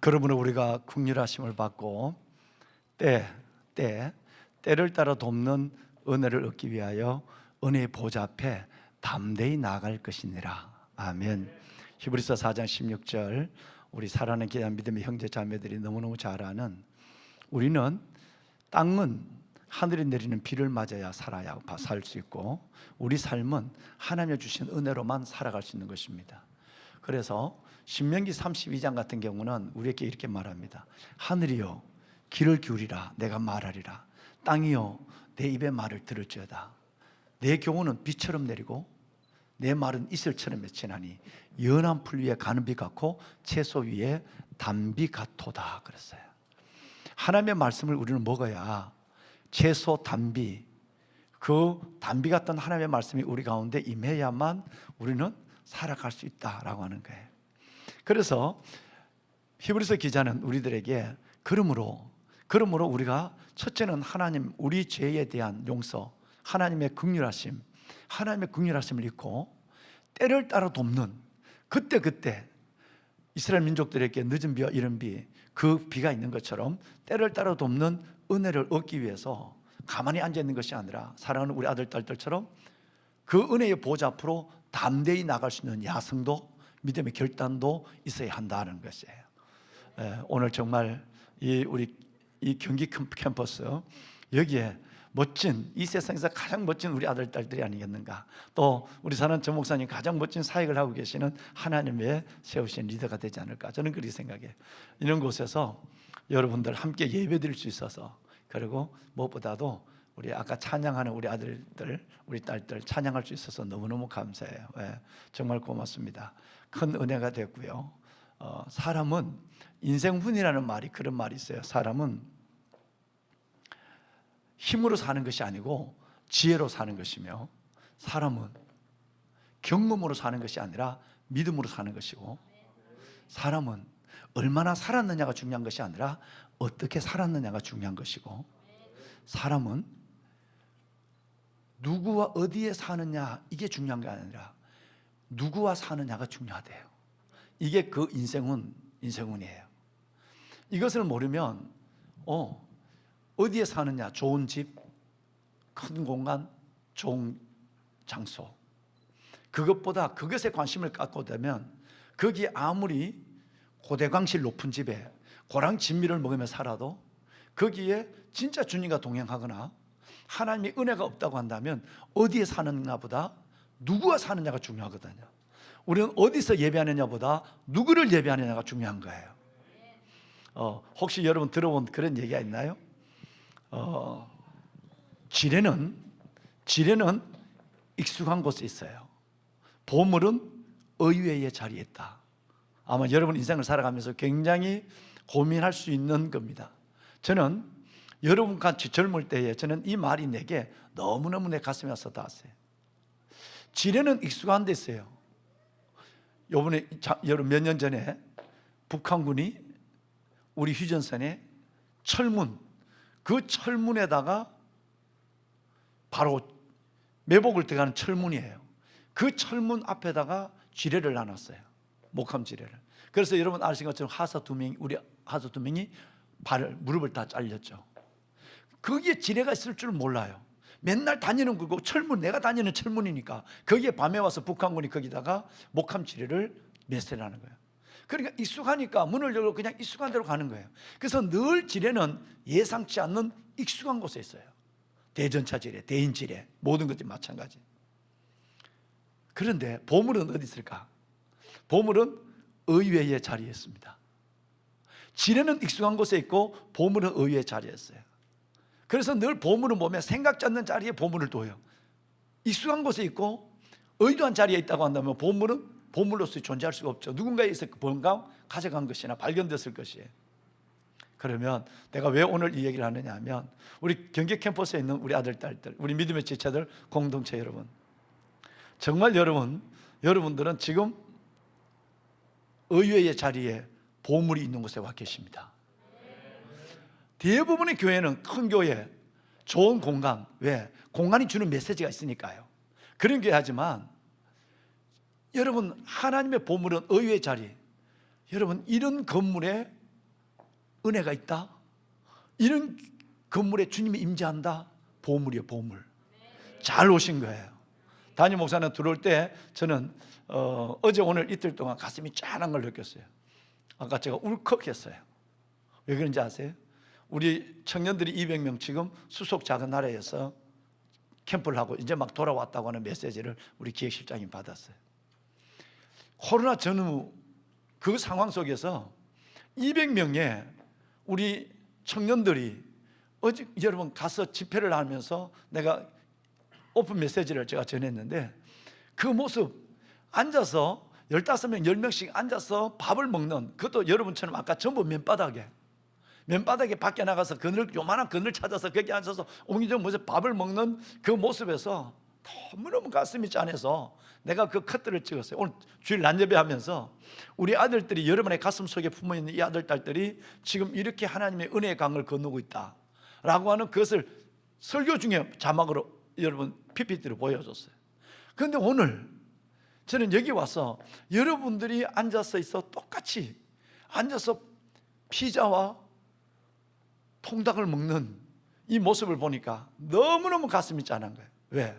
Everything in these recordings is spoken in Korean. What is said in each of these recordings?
그러므로 우리가 긍휼하심을 받고 때를 따라 돕는 은혜를 얻기 위하여 은혜의 보좌 앞에 담대히 나아갈 것이니라. 아멘. 히브리서 4장 16절, 우리 사랑하는 귀한 믿음의 형제 자매들이 너무너무 잘 아는, 우리는 땅은 하늘이 내리는 비를 맞아야 살 수 있고, 우리 삶은 하나님이 주신 은혜로만 살아갈 수 있는 것입니다. 그래서 신명기 32장 같은 경우는 우리에게 이렇게 말합니다. 하늘이여 귀를 기울이라, 내가 말하리라. 땅이여 내 입의 말을 들을지어다. 내 교훈은 비처럼 내리고 내 말은 이슬처럼 맺히나니 연한 풀 위에 가는 비 같고 채소 위에 단비 같도다 그랬어요. 하나님의 말씀을 우리는 먹어야 채소, 단비, 그 단비 같은 하나님의 말씀이 우리 가운데 임해야만 우리는 살아갈 수 있다라고 하는 거예요. 그래서 히브리서 기자는 우리들에게 그러므로 우리가 첫째는 하나님, 우리 죄에 대한 용서, 하나님의 긍휼하심을 잊고 때를 따라 돕는, 그때 이스라엘 민족들에게 늦은 비와 이른 비, 그 비가 있는 것처럼 때를 따라 돕는 은혜를 얻기 위해서 가만히 앉아 있는 것이 아니라 사랑하는 우리 아들, 딸들처럼 그 은혜의 보좌 앞으로 담대히 나갈 수 있는 야성도, 믿음의 결단도 있어야 한다는 것이에요. 오늘 정말 우리 경기 캠퍼스, 여기에 멋진, 이 세상에서 가장 멋진 우리 아들, 딸들이 아니겠는가. 또 우리 사는 정 목사님 가장 멋진 사역을 하고 계시는 하나님의 세우신 리더가 되지 않을까, 저는 그렇게 생각해요. 이런 곳에서 여러분들 함께 예배 드릴 수 있어서, 그리고 무엇보다도 우리 아까 찬양하는 우리 아들들, 우리 딸들 찬양할 수 있어서 너무너무 감사해요. 정말 고맙습니다. 큰 은혜가 됐고요. 사람은 인생훈이라는 말이, 그런 말이 있어요. 사람은 힘으로 사는 것이 아니고 지혜로 사는 것이며, 사람은 경험으로 사는 것이 아니라 믿음으로 사는 것이고, 사람은 얼마나 살았느냐가 중요한 것이 아니라 어떻게 살았느냐가 중요한 것이고, 사람은 누구와 어디에 사느냐 이게 중요한 게 아니라 누구와 사느냐가 중요하대요. 이게 그 인생운이에요. 이것을 모르면 어디에 사느냐, 좋은 집, 큰 공간, 좋은 장소, 그것보다 그것에 관심을 갖고 되면 거기에 아무리 고대광실 높은 집에 고랑 진미를 먹으며 살아도 거기에 진짜 주님과 동행하거나 하나님의 은혜가 없다고 한다면 어디에 사느냐보다 누구와 사느냐가 중요하거든요. 우리는 어디서 예배하느냐보다 누구를 예배하느냐가 중요한 거예요. 혹시 여러분 들어본 그런 얘기가 있나요? 지뢰는 익숙한 곳에 있어요. 보물은 의외의 자리에 있다. 아마 여러분 인생을 살아가면서 굉장히 고민할 수 있는 겁니다. 저는 여러분같이 젊을 때에 저는 이 말이 내게 너무너무 내 가슴에 와서 닿았어요. 지뢰는 익숙한 데 있어요. 요번에 여러분 몇 년 전에 북한군이 우리 휴전선에 철문, 그 철문에다가 바로 매복을 들어가는 철문이에요. 그 철문 앞에다가 지뢰를 놔놨어요. 목함 지뢰를. 그래서 여러분 아시는 것처럼 우리 하사 두 명이 무릎을 다 잘렸죠. 거기에 지뢰가 있을 줄 몰라요. 맨날 다니는 거고, 철문, 내가 다니는 철문이니까 거기에 밤에 와서 북한군이 거기다가 목함 지뢰를 매설하는 거예요. 그러니까 익숙하니까 문을 열고 그냥 익숙한 대로 가는 거예요. 그래서 늘 지뢰는 예상치 않는 익숙한 곳에 있어요. 대전차 지뢰, 대인 지뢰, 모든 것들이 마찬가지. 그런데 보물은 어디 있을까? 보물은 의외의 자리에 있습니다. 지뢰는 익숙한 곳에 있고 보물은 의외의 자리에 있어요. 그래서 늘 보물을 보면 생각지 않는 자리에 보물을 둬요. 익숙한 곳에 있고 의도한 자리에 있다고 한다면 보물은 보물로서 존재할 수가 없죠. 누군가에서 뭔가 가져간 것이나 발견됐을 것이에요. 그러면 내가 왜 오늘 이 얘기를 하느냐 하면, 우리 경기 캠퍼스에 있는 우리 아들, 딸들, 우리 믿음의 지체들, 공동체 여러분, 정말 여러분들은 지금 의외의 자리에 보물이 있는 곳에 와 계십니다. 대부분의 교회는 큰 교회, 좋은 공간, 왜? 공간이 주는 메시지가 있으니까요. 그런 교회 하지만 여러분, 하나님의 보물은 의외의 자리, 여러분, 이런 건물에 은혜가 있다, 이런 건물에 주님이 임재한다, 보물이에요. 보물. 잘 오신 거예요. 담임 목사는 들어올 때 저는 어제 오늘 이틀 동안 가슴이 짠한 걸 느꼈어요. 아까 제가 울컥했어요. 왜 그런지 아세요? 우리 청년들이 200명 지금 수속 작은 나라에서 캠프를 하고 이제 막 돌아왔다고 하는 메시지를 우리 기획실장이 받았어요. 코로나 전후 그 상황 속에서 200명의 우리 청년들이 어제 여러분 가서 집회를 하면서 내가 오픈 메시지를 제가 전했는데, 그 모습, 앉아서 15명, 10명씩 앉아서 밥을 먹는, 그것도 여러분처럼 아까 전부 맨바닥에 밖에 나가서 요만한 그늘 찾아서 거기 앉아서 옹기종 모여서 밥을 먹는 그 모습에서 너무너무 가슴이 짠해서 내가 그 컷들을 찍었어요. 오늘 주일 낮예배 하면서 우리 아들들이, 여러분의 가슴 속에 품어있는 이 아들, 딸들이 지금 이렇게 하나님의 은혜의 강을 건너고 있다 라고 하는 그것을 설교 중에 자막으로 여러분 PPT로 보여줬어요. 그런데 오늘 저는 여기 와서 여러분들이 앉아서 있어 똑같이 앉아서 피자와 통닭을 먹는 이 모습을 보니까 너무너무 가슴이 짠한 거예요. 왜?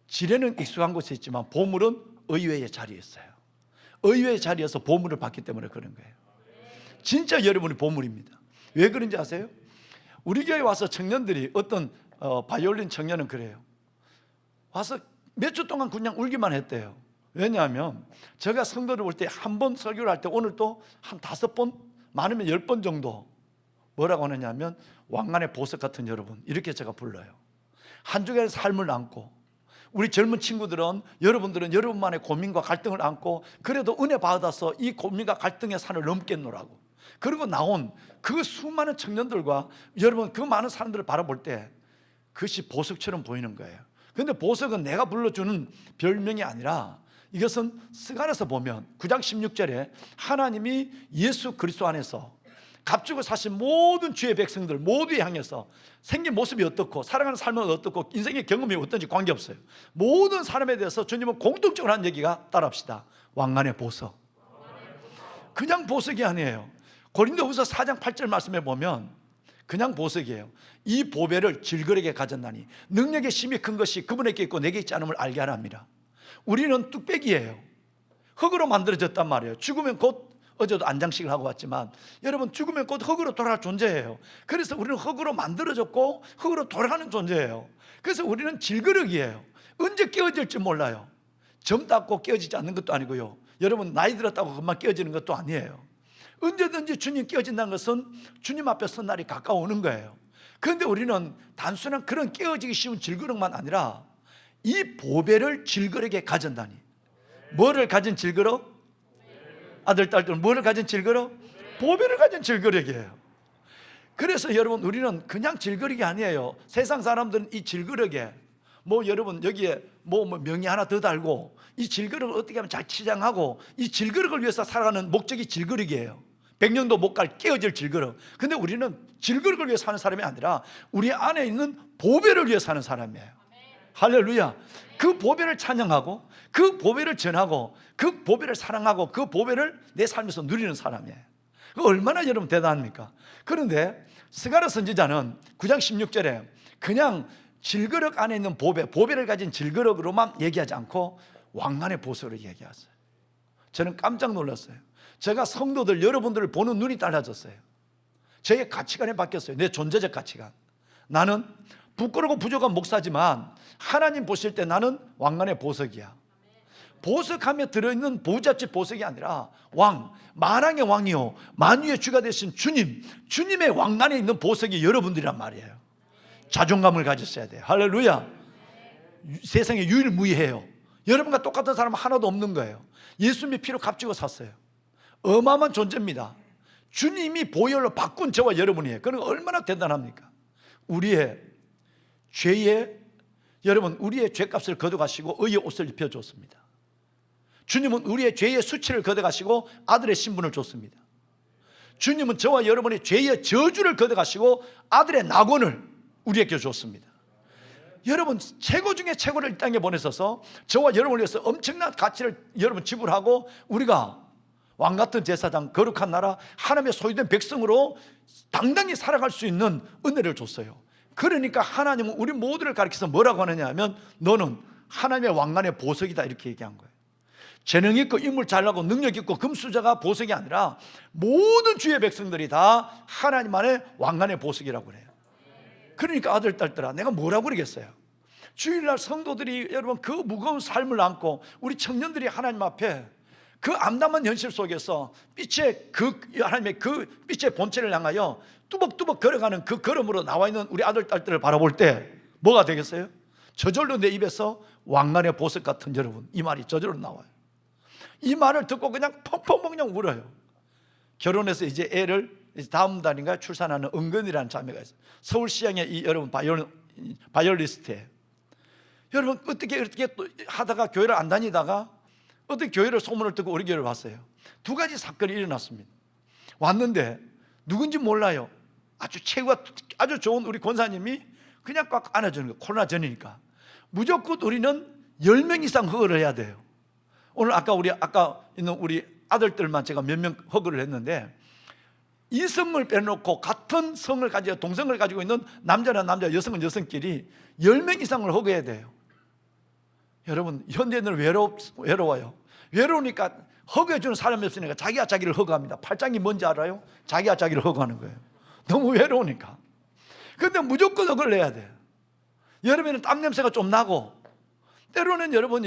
지뢰는 익숙한 곳에 있지만 보물은 의외의 자리에 있어요. 의외의 자리에서 보물을 받기 때문에 그런 거예요. 진짜 여러분이 보물입니다. 왜 그런지 아세요? 우리 교회 와서 청년들이, 어떤 바이올린 청년은 그래요. 와서 몇 주 동안 그냥 울기만 했대요. 왜냐하면 제가 성도를 올 때 한 번 설교를 할 때, 오늘 또 한 5번, 많으면 10번 정도 뭐라고 하느냐면 왕관의 보석 같은 여러분, 이렇게 제가 불러요. 한 주간의 삶을 안고, 우리 젊은 친구들은, 여러분들은 여러분만의 고민과 갈등을 안고 그래도 은혜 받아서 이 고민과 갈등의 산을 넘겠노라고, 그리고 나온 그 수많은 청년들과 여러분 그 많은 사람들을 바라볼 때 그것이 보석처럼 보이는 거예요. 그런데 보석은 내가 불러주는 별명이 아니라, 이것은 스가랴서 보면 9장 16절에 하나님이 예수 그리스도 안에서 값주고 사신 모든 주의 백성들 모두에 향해서 생긴 모습이 어떻고 살아가는 삶은 어떻고 인생의 경험이 어떤지 관계없어요. 모든 사람에 대해서 주님은 공통적으로 하는 얘기가, 따라합시다, 왕관의 보석. 그냥 보석이 아니에요. 고린도후서 4장 8절 말씀에 보면 그냥 보석이에요. 이 보배를 질거리게 가졌나니 능력의 심이 큰 것이 그분에게 있고 내게 있지 않음을 알게 하랍니다. 우리는 뚝배기예요. 흙으로 만들어졌단 말이에요. 죽으면 곧, 어제도 안장식을 하고 왔지만 여러분, 죽으면 곧 흙으로 돌아갈 존재예요. 그래서 우리는 흙으로 만들어졌고 흙으로 돌아가는 존재예요. 그래서 우리는 질그릇이에요. 언제 깨어질지 몰라요. 젊다고 깨어지지 않는 것도 아니고요, 여러분 나이 들었다고 금방 깨어지는 것도 아니에요. 언제든지 주님 깨어진다는 것은 주님 앞에 선 날이 가까워오는 거예요. 그런데 우리는 단순한 그런 깨어지기 쉬운 질그릇만 아니라 이 보배를 질그릇에 가진다니. 뭐를 가진 질그릇? 아들, 딸들은 뭐를 가진 질그릇? 보배를 가진 질그릇이에요. 그래서 여러분, 우리는 그냥 질그릇이 아니에요. 세상 사람들은 이 질그릇에 여러분 여기에 명이 하나 더 달고, 이 질그릇을 어떻게 하면 잘 치장하고, 이 질그릇을 위해서 살아가는 목적이 질그릇이에요. 100년도 못 갈 깨어질 질그릇. 근데 우리는 질그릇을 위해 사는 사람이 아니라 우리 안에 있는 보배를 위해 사는 사람이에요. 할렐루야. 그 보배를 찬양하고, 그 보배를 전하고, 그 보배를 사랑하고, 그 보배를 내 삶에서 누리는 사람이에요. 얼마나 여러분 대단합니까? 그런데 스가랴 선지자는 9장 16절에 그냥 질그릇 안에 있는 보배를 가진 질그릇으로만 얘기하지 않고 왕관의 보석으로 얘기했어요. 저는 깜짝 놀랐어요. 제가 성도들 여러분들을 보는 눈이 달라졌어요. 저의 가치관이 바뀌었어요. 내 존재적 가치관. 나는 부끄러고 부족한 목사지만 하나님 보실 때 나는 왕관의 보석이야. 보석하며 들어있는 보잡집 보석이 아니라 왕, 만왕의 왕이요 만유의 주가 되신 주님, 주님의 왕관에 있는 보석이 여러분들이란 말이에요. 자존감을 가졌어야 돼요. 할렐루야. 세상에 유일무이해요. 여러분과 똑같은 사람 하나도 없는 거예요. 예수님이 피로 값주고 샀어요. 어마어마한 존재입니다. 주님이 보혈로 바꾼 저와 여러분이에요. 그럼 얼마나 대단합니까? 우리의 죄값을 걷어가시고 의의 옷을 입혀줬습니다. 주님은 우리의 죄의 수치를 걷어가시고 아들의 신분을 줬습니다. 주님은 저와 여러분의 죄의 저주를 걷어가시고 아들의 낙원을 우리에게 줬습니다. 여러분, 최고 중에 최고를 이 땅에 보내셔서 저와 여러분을 위해서 엄청난 가치를 여러분 지불하고 우리가 왕 같은 제사장, 거룩한 나라, 하나님의 소유된 백성으로 당당히 살아갈 수 있는 은혜를 줬어요. 그러니까 하나님은 우리 모두를 가리켜서 뭐라고 하느냐 하면 너는 하나님의 왕관의 보석이다 이렇게 얘기한 거예요. 재능 있고 인물 잘나고 능력 있고 금수저가 보석이 아니라 모든 주의 백성들이 다 하나님 안에 왕관의 보석이라고 그래요. 그러니까 아들 딸들아, 내가 뭐라고 그러겠어요? 주일날 성도들이 여러분 그 무거운 삶을 안고 우리 청년들이 하나님 앞에 그 암담한 현실 속에서 빛의 그 하나님의 그 빛의 본체를 향하여 뚜벅뚜벅 걸어가는 그 걸음으로 나와 있는 우리 아들 딸들을 바라볼 때 뭐가 되겠어요? 저절로 내 입에서 왕관의 보석 같은 여러분, 이 말이 저절로 나와요. 이 말을 듣고 그냥 펑펑 그냥 울어요. 결혼해서 이제 애를 다음 달인가 출산하는 은근이라는 자매가 있어요. 서울시향의 이 여러분 바이올리스트예요. 여러분 어떻게 또 하다가 교회를 안 다니다가 어떻게 교회를 소문을 듣고 우리 교회를 왔어요. 두 가지 사건이 일어났습니다. 왔는데 누군지 몰라요. 아주 체구가 아주 좋은 우리 권사님이 그냥 꽉 안아주는 거예요. 코로나 전이니까 무조건 우리는 10명 이상 허가를 해야 돼요. 오늘 아까 있는 우리 아들들만 제가 몇 명 허가를 했는데 이성을 빼놓고 같은 성을 가지고 동성을 가지고 있는 남자는 남자, 여성은 여성끼리 10명 이상을 허가해야 돼요. 여러분 현대인은 외로워요. 외로우니까 허가해주는 사람이 없으니까 자기가 자기를 허가합니다. 팔짱이 뭔지 알아요? 자기가 자기를 허가하는 거예요. 너무 외로우니까. 그런데 무조건 허가를 내야 돼요. 여름에는 땀 냄새가 좀 나고 때로는 여러분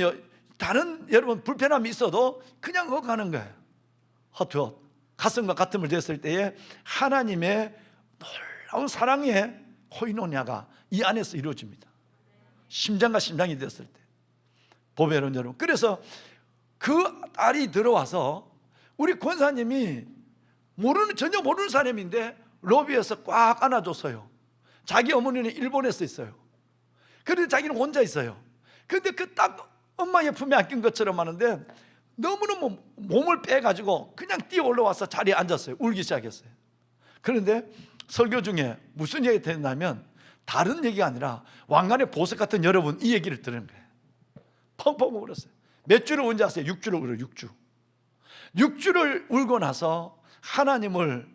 다른 여러분 불편함이 있어도 그냥 허가하는 거예요. 헛헛 가슴과 가슴을 댔을 때에 하나님의 놀라운 사랑의 코이노냐가 이 안에서 이루어집니다. 심장과 심장이 됐을 때 보배로운 여러분, 그래서 그 딸이 들어와서 우리 권사님이 전혀 모르는 사람인데 로비에서 꽉 안아줬어요. 자기 어머니는 일본에서 있어요. 그런데 자기는 혼자 있어요. 그런데 그 딱 엄마의 품에 안긴 것처럼 하는데 너무너무 몸을 빼가지고 그냥 뛰어 올라와서 자리에 앉았어요. 울기 시작했어요. 그런데 설교 중에 무슨 얘기가 됐냐면 다른 얘기가 아니라 왕관의 보석 같은 여러분 이 얘기를 들은 거예요. 펑펑 울었어요. 몇 주를 언제 하세요? 6주를 울어요. 6주를 울고 나서 하나님을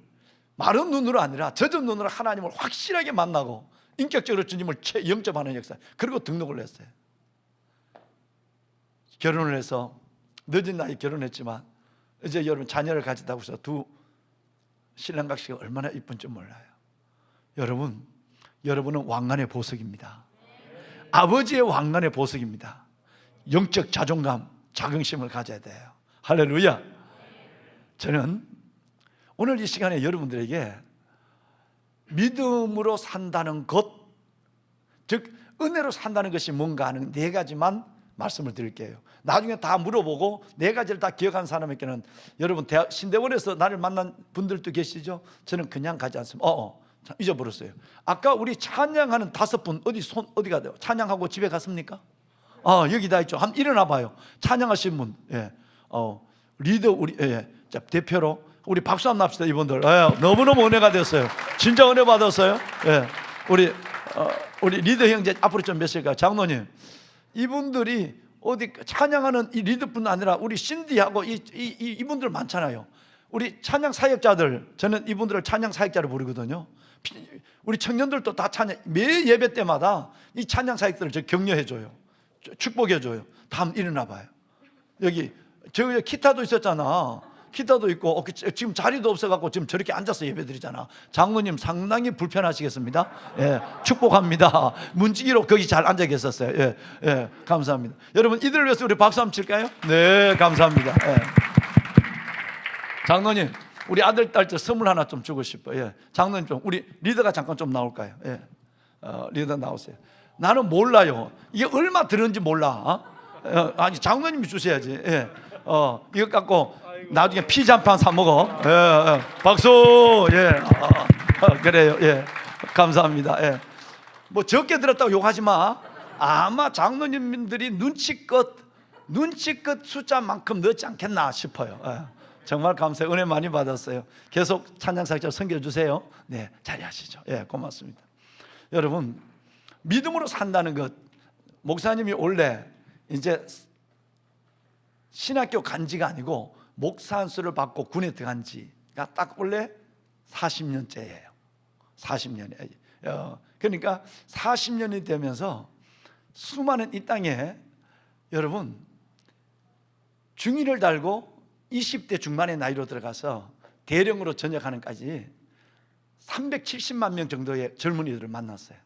마른 눈으로 아니라 젖은 눈으로 하나님을 확실하게 만나고 인격적으로 주님을 영접하는 역사. 그리고 등록을 했어요. 결혼을 해서 늦은 나이에 결혼했지만 이제 여러분 자녀를 가지다고 해서 두 신랑 각시가 얼마나 이쁜지 몰라요. 여러분은 왕관의 보석입니다. 아버지의 왕관의 보석입니다. 영적 자존감, 자긍심을 가져야 돼요. 할렐루야. 저는 오늘 이 시간에 여러분들에게 믿음으로 산다는 것, 즉 은혜로 산다는 것이 뭔가 하는 4가지만 말씀을 드릴게요. 나중에 다 물어보고 4가지를 다 기억한 사람에게는 여러분 신대원에서 나를 만난 분들도 계시죠? 저는 그냥 가지 않습니다. 잊어버렸어요. 아까 우리 찬양하는 5분 어디가 돼요? 찬양하고 집에 갔습니까? 여기 다 있죠. 한번 일어나 봐요. 찬양하신 분, 리더 우리 대표로 우리 박수 한번 합시다. 이분들 너무너무 은혜가 됐어요. 진짜 은혜 받았어요. 우리 리더 형제 앞으로 좀 몇일까요? 장로님, 이분들이 어디 찬양하는 이 리더뿐 아니라 우리 신디하고 이분들 많잖아요. 우리 찬양 사역자들, 저는 이분들을 찬양 사역자로 부르거든요. 우리 청년들도 다 찬양, 매 예배 때마다 이 찬양 사역들을 저 격려해줘요. 축복해줘요. 다음 일어나 봐요. 여기 저 기타도 있었잖아. 기타도 있고 지금 자리도 없어갖고 지금 저렇게 앉아서 예배드리잖아. 장로님 상당히 불편하시겠습니다. 축복합니다. 문지기로 거기 잘 앉아 계셨어요. 감사합니다. 여러분 이들을 위해서 우리 박수 한번 칠까요? 네, 감사합니다. 장로님, 우리 아들 딸 선물 하나 좀 주고 싶어요. 장로님 좀 우리 리더가 잠깐 좀 나올까요? 리더 나오세요. 나는 몰라요. 이게 얼마 들었는지 몰라. 아니 장로님이 주셔야지. 이거 갖고 나중에 피자 한 판 사 먹어. 박수. 그래요. 감사합니다. 뭐 적게 들었다고 욕하지 마. 아마 장로님들이 눈치껏 숫자만큼 넣지 않겠나 싶어요. 정말 감사해요. 은혜 많이 받았어요. 계속 찬양사역자 섬겨주세요. 네, 자리하시죠. 고맙습니다. 여러분, 믿음으로 산다는 것, 목사님이 원래 이제 신학교 간지가 아니고 목사 안수를 받고 군에 들어간 지가 딱 원래 40년째예요. 40년이에요. 그러니까 40년이 되면서 수많은 이 땅에 여러분 중위를 달고 20대 중반의 나이로 들어가서 대령으로 전역하는까지 370만 명 정도의 젊은이들을 만났어요.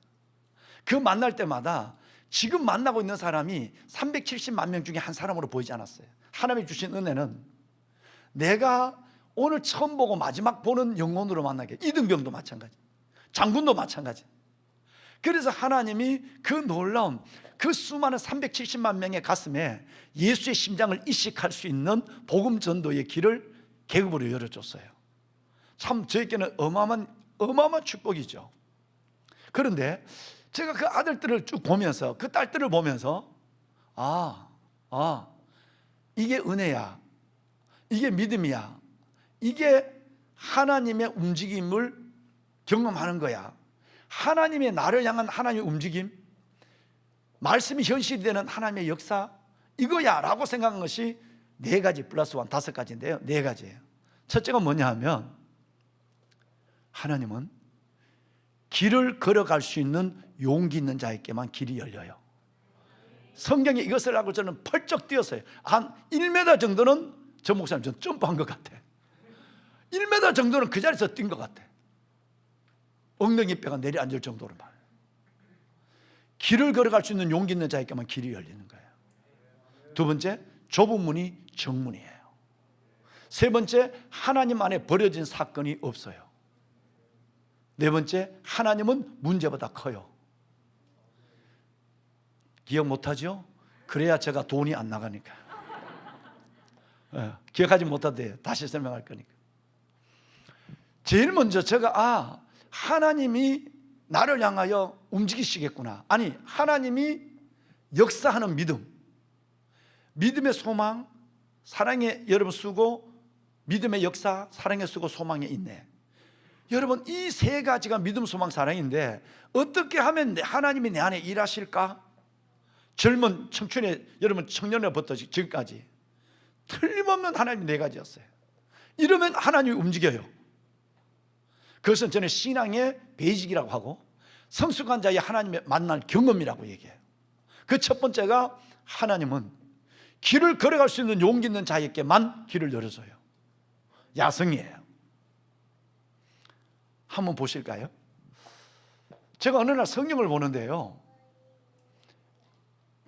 그 만날 때마다 지금 만나고 있는 사람이 370만 명 중에 한 사람으로 보이지 않았어요. 하나님이 주신 은혜는 내가 오늘 처음 보고 마지막 보는 영혼으로 만나게. 이등병도 마찬가지, 장군도 마찬가지. 그래서 하나님이 그 놀라운 그 수많은 370만 명의 가슴에 예수의 심장을 이식할 수 있는 복음 전도의 길을 계급으로 열어줬어요. 참 저에게는 어마어마한 축복이죠. 그런데 제가 그 아들들을 쭉 보면서, 그 딸들을 보면서 이게 은혜야, 이게 믿음이야, 이게 하나님의 움직임을 경험하는 거야. 하나님의 나를 향한 하나님의 움직임, 말씀이 현실이 되는 하나님의 역사, 이거야 라고 생각한 것이 4가지 플러스 1, 5가지인데요 4가지예요 첫째가 뭐냐 하면, 하나님은 길을 걸어갈 수 있는 용기 있는 자에게만 길이 열려요. 성경에 이것을 알고 저는 펄쩍 뛰었어요. 한 1m 정도는 저 목사님 좀 점프한 것 같아. 1m 정도는 그 자리에서 뛴 것 같아. 엉덩이 뼈가 내려앉을 정도로 말. 길을 걸어갈 수 있는 용기 있는 자에게만 길이 열리는 거예요. 두 번째, 좁은 문이 정문이에요. 세 번째, 하나님 안에 버려진 사건이 없어요. 네 번째, 하나님은 문제보다 커요. 기억 못하죠? 그래야 제가 돈이 안 나가니까. 기억하지 못하대요. 다시 설명할 거니까. 제일 먼저 제가 하나님이 나를 향하여 움직이시겠구나. 아니, 하나님이 역사하는 믿음, 믿음의 소망, 사랑의 여러분 수고, 믿음의 역사, 사랑의 수고, 소망의 인내. 여러분, 이 3가지가 믿음, 소망, 사랑인데 어떻게 하면 하나님이 내 안에 일하실까? 젊은 청춘의 여러분, 청년에부터 지금까지 틀림없는 하나님이 4가지였어요. 이러면 하나님이 움직여요. 그것은 저는 신앙의 베이직이라고 하고 성숙한 자의 하나님의 만날 경험이라고 얘기해요. 그 첫 번째가, 하나님은 길을 걸어갈 수 있는 용기 있는 자에게만 길을 열어줘요. 야성이에요. 한번 보실까요? 제가 어느 날 성경을 보는데요,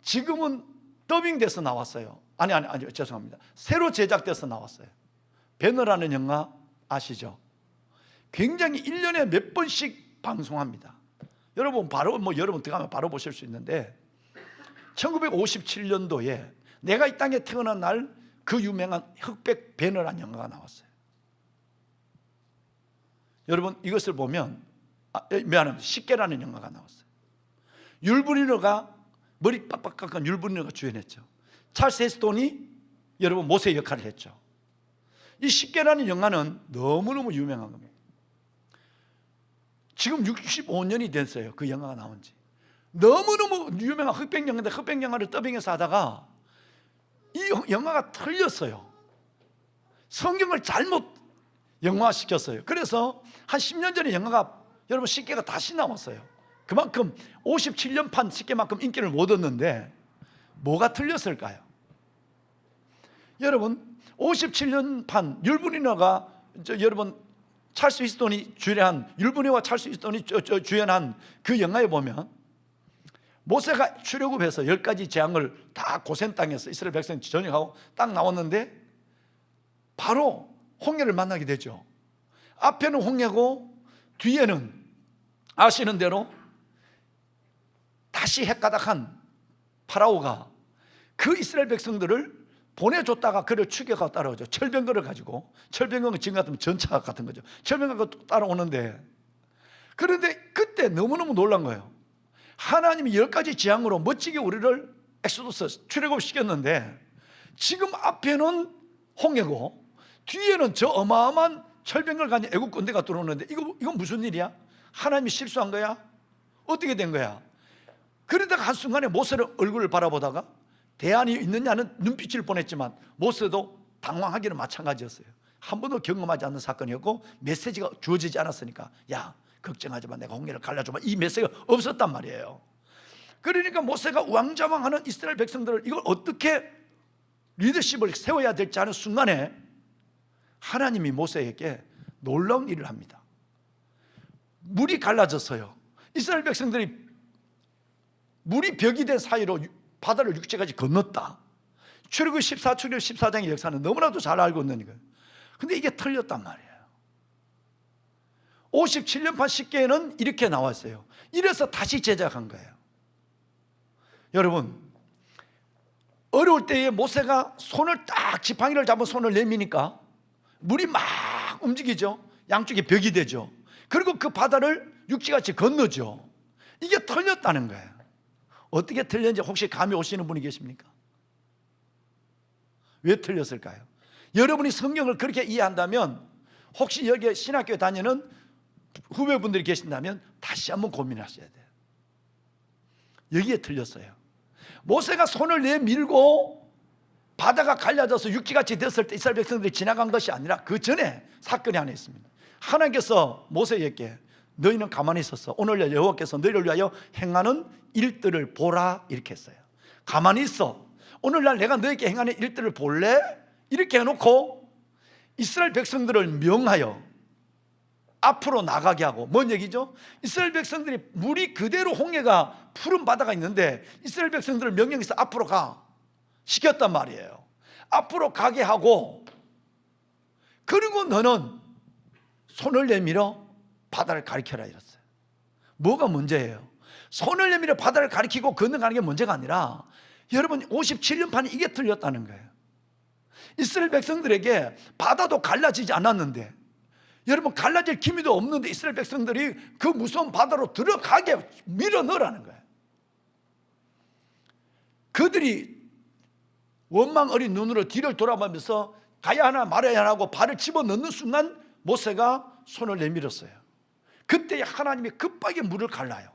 지금은 더빙돼서 나왔어요. 아니, 죄송합니다. 새로 제작돼서 나왔어요. 배너라는 영화 아시죠? 굉장히 1년에 몇 번씩 방송합니다. 여러분 여러분 들어가면 바로 보실 수 있는데, 1957년도에 내가 이 땅에 태어난 날 그 유명한 흑백 배너라는 영화가 나왔어요. 여러분, 이것을 보면 미안합니다. 식계라는 영화가 나왔어요. 율브리너가, 머리 빡빡한 율브리너가 주연했죠. 찰스 헤스톤이 여러분 모세 역할을 했죠. 이 식계라는 영화는 너무너무 유명한 겁니다. 지금 65년이 됐어요. 그 영화가 나온 지. 너무너무 유명한 흑백 영화인데, 흑백 영화를 더빙해서 하다가 이 영화가 틀렸어요. 성경을 잘못 영화시켰어요. 그래서 한 10년 전에 영화가 여러분 식계가 다시 나왔어요. 그만큼 57년판 식계만큼 인기를 못 얻었는데 뭐가 틀렸을까요? 여러분, 57년판 율브리너가 여러분 찰스 히스톤이 주연한, 율브리너와 찰스 히스톤이 주연한 그 영화에 보면 모세가 출애굽해서 10가지 재앙을 다 고센 땅에서 이스라엘 백성 전역하고 딱 나왔는데 바로 홍해를 만나게 되죠. 앞에는 홍해고 뒤에는 아시는 대로 다시 헷가닥한 파라오가 그 이스라엘 백성들을 보내줬다가 그를 추격하고 따라오죠. 철병거를 가지고, 철병거는 지금 같으면 전차 같은 거죠. 철병거가 따라오는데, 그런데 그때 너무너무 놀란 거예요. 하나님이 10가지 재앙으로 멋지게 우리를 엑소더스 출애굽시켰는데 지금 앞에는 홍해고 뒤에는 저 어마어마한 철병거를 가진 애국 군대가 들어오는데 이건 무슨 일이야? 하나님이 실수한 거야? 어떻게 된 거야? 그러다가 한순간에 모세의 얼굴을 바라보다가 대안이 있느냐는 눈빛일 뻔했지만 모세도 당황하기는 마찬가지였어요. 한 번도 경험하지 않는 사건이었고 메시지가 주어지지 않았으니까 야 걱정하지 마, 내가 홍해를 갈라줘봐, 이 메시지가 없었단 말이에요. 그러니까 모세가 우왕좌왕하는 이스라엘 백성들을 이걸 어떻게 리더십을 세워야 될지 하는 순간에 하나님이 모세에게 놀라운 일을 합니다. 물이 갈라졌어요. 이스라엘 백성들이 물이 벽이 된 사이로 바다를 육지까지 건넜다. 출애굽 14장의 역사는 너무나도 잘 알고 있는 거예요. 근데 이게 틀렸단 말이에요. 57년판 식계에는 이렇게 나왔어요. 이래서 다시 제작한 거예요. 여러분, 어려울 때에 모세가 손을 딱 지팡이를 잡은 손을 내미니까 물이 막 움직이죠. 양쪽에 벽이 되죠. 그리고 그 바다를 육지같이 건너죠. 이게 틀렸다는 거예요. 어떻게 틀렸는지 혹시 감이 오시는 분이 계십니까? 왜 틀렸을까요? 여러분이 성경을 그렇게 이해한다면, 혹시 여기 신학교에 다니는 후배분들이 계신다면 다시 한번 고민하셔야 돼요. 여기에 틀렸어요. 모세가 손을 내밀고 바다가 갈라져서 육지같이 됐을 때 이스라엘 백성들이 지나간 것이 아니라 그 전에 사건이 하나 있습니다. 하나님께서 모세에게 너희는 가만히 있었어, 오늘 여호와께서 너희를 위하여 행하는 일들을 보라 이렇게 했어요. 가만히 있어, 오늘날 내가 너희에게 행하는 일들을 볼래? 이렇게 해놓고 이스라엘 백성들을 명하여 앞으로 나가게 하고, 뭔 얘기죠? 이스라엘 백성들이 물이 그대로 홍해가 푸른 바다가 있는데 이스라엘 백성들을 명령해서 앞으로 가 시켰단 말이에요. 앞으로 가게 하고, 그리고 너는 손을 내밀어 바다를 가리켜라 이랬어요. 뭐가 문제예요? 손을 내밀어 바다를 가리키고 건너가는 게 문제가 아니라, 여러분 57년판이 이게 틀렸다는 거예요. 이스라엘 백성들에게 바다도 갈라지지 않았는데, 여러분 갈라질 기미도 없는데 이스라엘 백성들이 그 무서운 바다로 들어가게 밀어 넣으라는 거예요. 그들이 원망 어린 눈으로 뒤를 돌아보면서 가야 하나 말아야 하나 하고 발을 집어넣는 순간 모세가 손을 내밀었어요. 그때 하나님이 급하게 물을 갈라요.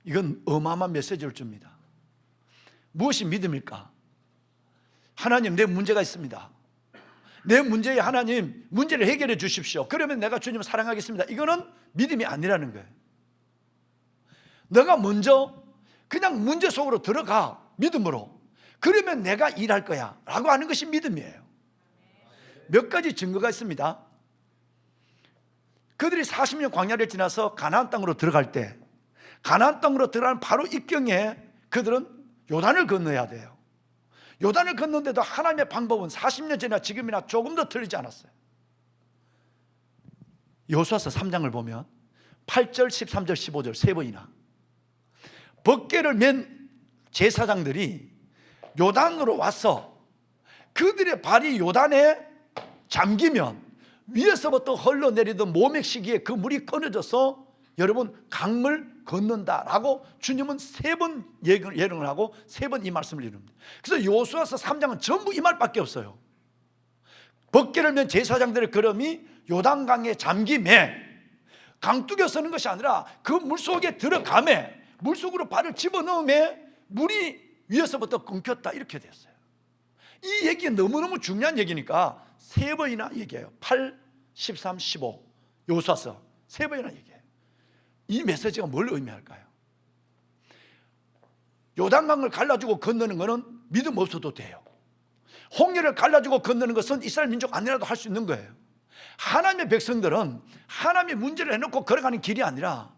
이건 어마어마한 메시지를 줍니다. 무엇이 믿음일까? 하나님, 내 문제가 있습니다. 내 문제에 하나님 문제를 해결해 주십시오. 그러면 내가 주님을 사랑하겠습니다. 이거는 믿음이 아니라는 거예요. 너가 먼저 그냥 문제 속으로 들어가, 믿음으로. 그러면 내가 일할 거야 라고 하는 것이 믿음이에요. 몇 가지 증거가 있습니다. 그들이 40년 광야를 지나서 가나안 땅으로 들어갈 때, 가나안 땅으로 들어가는 바로 입경에 그들은 요단을 건너야 돼요. 요단을 건너는데도 하나님의 방법은 40년 전이나 지금이나 조금 더 틀리지 않았어요. 여호수아서 3장을 보면 8절, 13절, 15절 세 번이나 벗개를 맨 제사장들이 요단으로 와서 그들의 발이 요단에 잠기면 위에서부터 흘러내리던 모맥시기에 그 물이 끊어져서 여러분 강을 건넌다라고 주님은 세 번 예언을 하고 세 번 이 말씀을 이룹니다. 그래서 여호수아서 3장은 전부 이 말밖에 없어요. 벗개를 맨 제사장들의 걸음이 요단강에 잠김에, 강둑에 서는 것이 아니라 그 물속에 들어가매, 물속으로 발을 집어넣음에 물이 위에서부터 끊겼다 이렇게 됐어요. 이 얘기가 너무너무 중요한 얘기니까 세 번이나 얘기해요. 8, 13, 15 여호수아서 세 번이나 얘기해요. 이 메시지가 뭘 의미할까요? 요단강을 갈라주고 건너는 것은 믿음 없어도 돼요. 홍해를 갈라주고 건너는 것은 이스라엘 민족 아니라도 할 수 있는 거예요. 하나님의 백성들은 하나님의 문제를 해놓고 걸어가는 길이 아니라,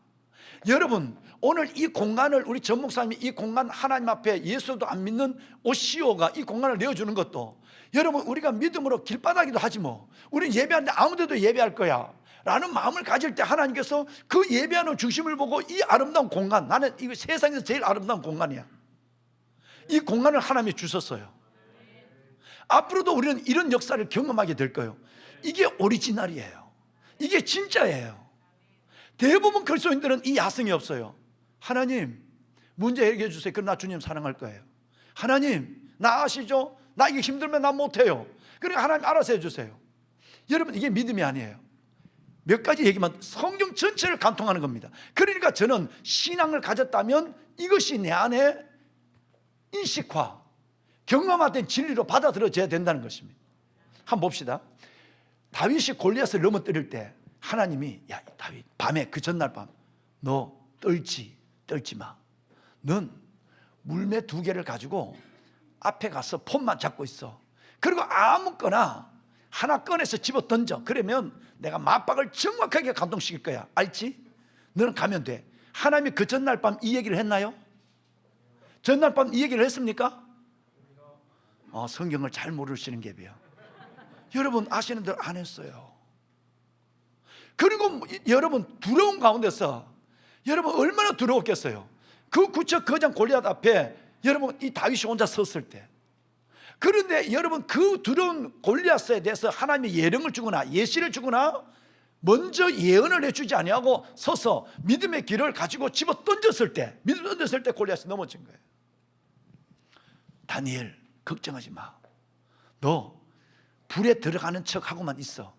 여러분 오늘 이 공간을 우리 전 목사님이 이 공간 하나님 앞에 예수도 안 믿는 오시오가 이 공간을 내어주는 것도, 여러분 우리가 믿음으로 길바닥이도 하지 뭐, 우리는 예배하는데 아무데도 예배할 거야 라는 마음을 가질 때 하나님께서 그 예배하는 중심을 보고 이 아름다운 공간, 나는 이 세상에서 제일 아름다운 공간이야, 이 공간을 하나님이 주셨어요. 앞으로도 우리는 이런 역사를 경험하게 될 거예요. 이게 오리지널이에요. 이게 진짜예요. 대부분 그리스도인들은 이 야성이 없어요. 하나님 문제 해결해 주세요. 그럼 나 주님 사랑할 거예요. 하나님 나 아시죠? 나 이게 힘들면 나 못해요. 그러니까 하나님 알아서 해주세요. 여러분 이게 믿음이 아니에요. 몇 가지 얘기만, 성경 전체를 간통하는 겁니다. 그러니까 저는 신앙을 가졌다면 이것이 내 안에 인식화, 경험화된 진리로 받아들여져야 된다는 것입니다. 한번 봅시다. 다윗이 골리앗을 넘어뜨릴 때 하나님이 야 다윗 밤에 그 전날 밤 너 떨지 마. 넌 물매 2개를 가지고 앞에 가서 폰만 잡고 있어. 그리고 아무거나 하나 꺼내서 집어 던져. 그러면 내가 맞박을 정확하게 감동시킬 거야. 알지? 너는 가면 돼. 하나님이 그 전날 밤 이 얘기를 했나요? 전날 밤 이 얘기를 했습니까? 성경을 잘 모르시는 게비요. 여러분 아시는 대로 안 했어요. 그리고 여러분 두려운 가운데서 여러분 얼마나 두려웠겠어요. 그 구척 거장 골리앗 앞에 여러분 이 다윗이 혼자 섰을 때. 그런데 여러분 그 두려운 골리앗에 대해서 하나님이 예령을 주거나 예시를 주거나 먼저 예언을 해주지 아니하고 서서 믿음의 길을 가지고 집어 던졌을 때, 믿음 던졌을 때 골리앗이 넘어진 거예요. 다니엘 걱정하지 마. 너 불에 들어가는 척하고만 있어.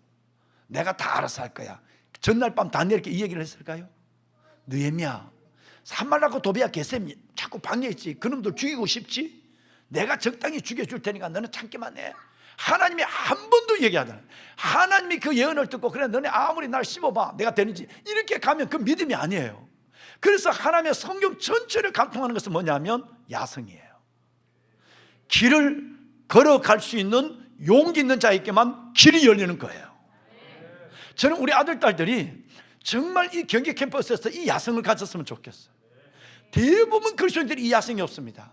내가 다 알아서 할 거야. 전날 밤 다니엘께 이 얘기를 했을까요? 느헤미야, 산말라고 도비야 게셈 자꾸 방해했지. 그놈들 죽이고 싶지? 내가 적당히 죽여줄 테니까 너는 참기만 해. 하나님이 한 번도 얘기하잖아. 하나님이 그 예언을 듣고 그래 너네 아무리 날 씹어봐 내가 되는지 이렇게 가면 그 믿음이 아니에요. 그래서 하나님의 성경 전체를 간통하는 것은 뭐냐면 야성이에요. 길을 걸어갈 수 있는 용기 있는 자에게만 길이 열리는 거예요. 저는 우리 아들 딸들이 정말 이 경기 캠퍼스에서 이 야성을 가졌으면 좋겠어요. 대부분 그리스도인들이 이 야성이 없습니다.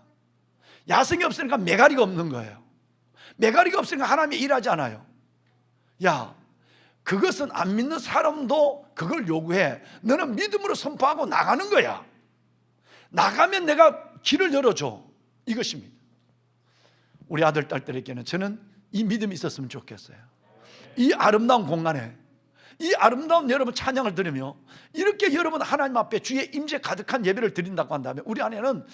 야성이 없으니까 메가리가 없는 거예요. 메가리가 없으니까 하나님이 일하지 않아요. 야, 그것은 안 믿는 사람도 그걸 요구해. 너는 믿음으로 선포하고 나가는 거야. 나가면 내가 길을 열어줘. 이것입니다. 우리 아들 딸들에게는 저는 이 믿음이 있었으면 좋겠어요. 이 아름다운 공간에 이 아름다운 여러분 찬양을 들으며 이렇게 여러분 하나님 앞에 주의 임재 가득한 예배를 드린다고 한다면 우리 안에는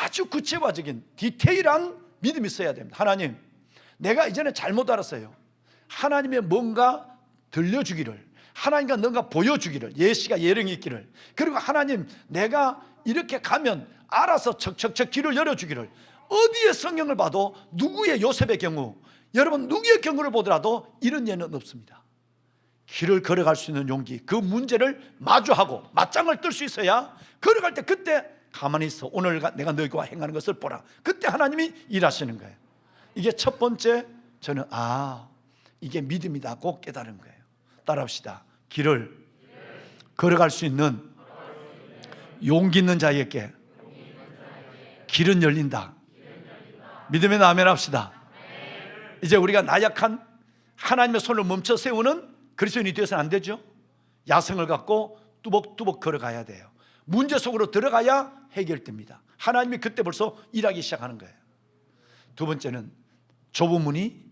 아주 구체화적인 디테일한 믿음이 있어야 됩니다. 하나님, 내가 이전에 잘못 알았어요. 하나님의 뭔가 들려주기를, 하나님과 뭔가 보여주기를, 예시가 예령이 있기를, 그리고 하나님 내가 이렇게 가면 알아서 척척척 길을 열어주기를. 어디에 성경을 봐도 누구의 요셉의 경우, 여러분 누구의 경우를 보더라도 이런 예는 없습니다. 길을 걸어갈 수 있는 용기, 그 문제를 마주하고 맞짱을 뜰 수 있어야 걸어갈 때 그때 가만히 있어. 오늘 내가 너희와 행하는 것을 보라. 그때 하나님이 일하시는 거예요. 이게 첫 번째 저는 이게 믿음이다고 깨달은 거예요. 따라합시다. 길을 걸어갈 수 있는 용기 있는 자에게 길은 열린다. 믿음의 아멘 합시다. 이제 우리가 나약한 하나님의 손을 멈춰 세우는 그리스도인이 되어서는 안 되죠. 야성을 갖고 뚜벅뚜벅 걸어가야 돼요. 문제 속으로 들어가야 해결됩니다. 하나님이 그때 벌써 일하기 시작하는 거예요. 두 번째는 좁은 문이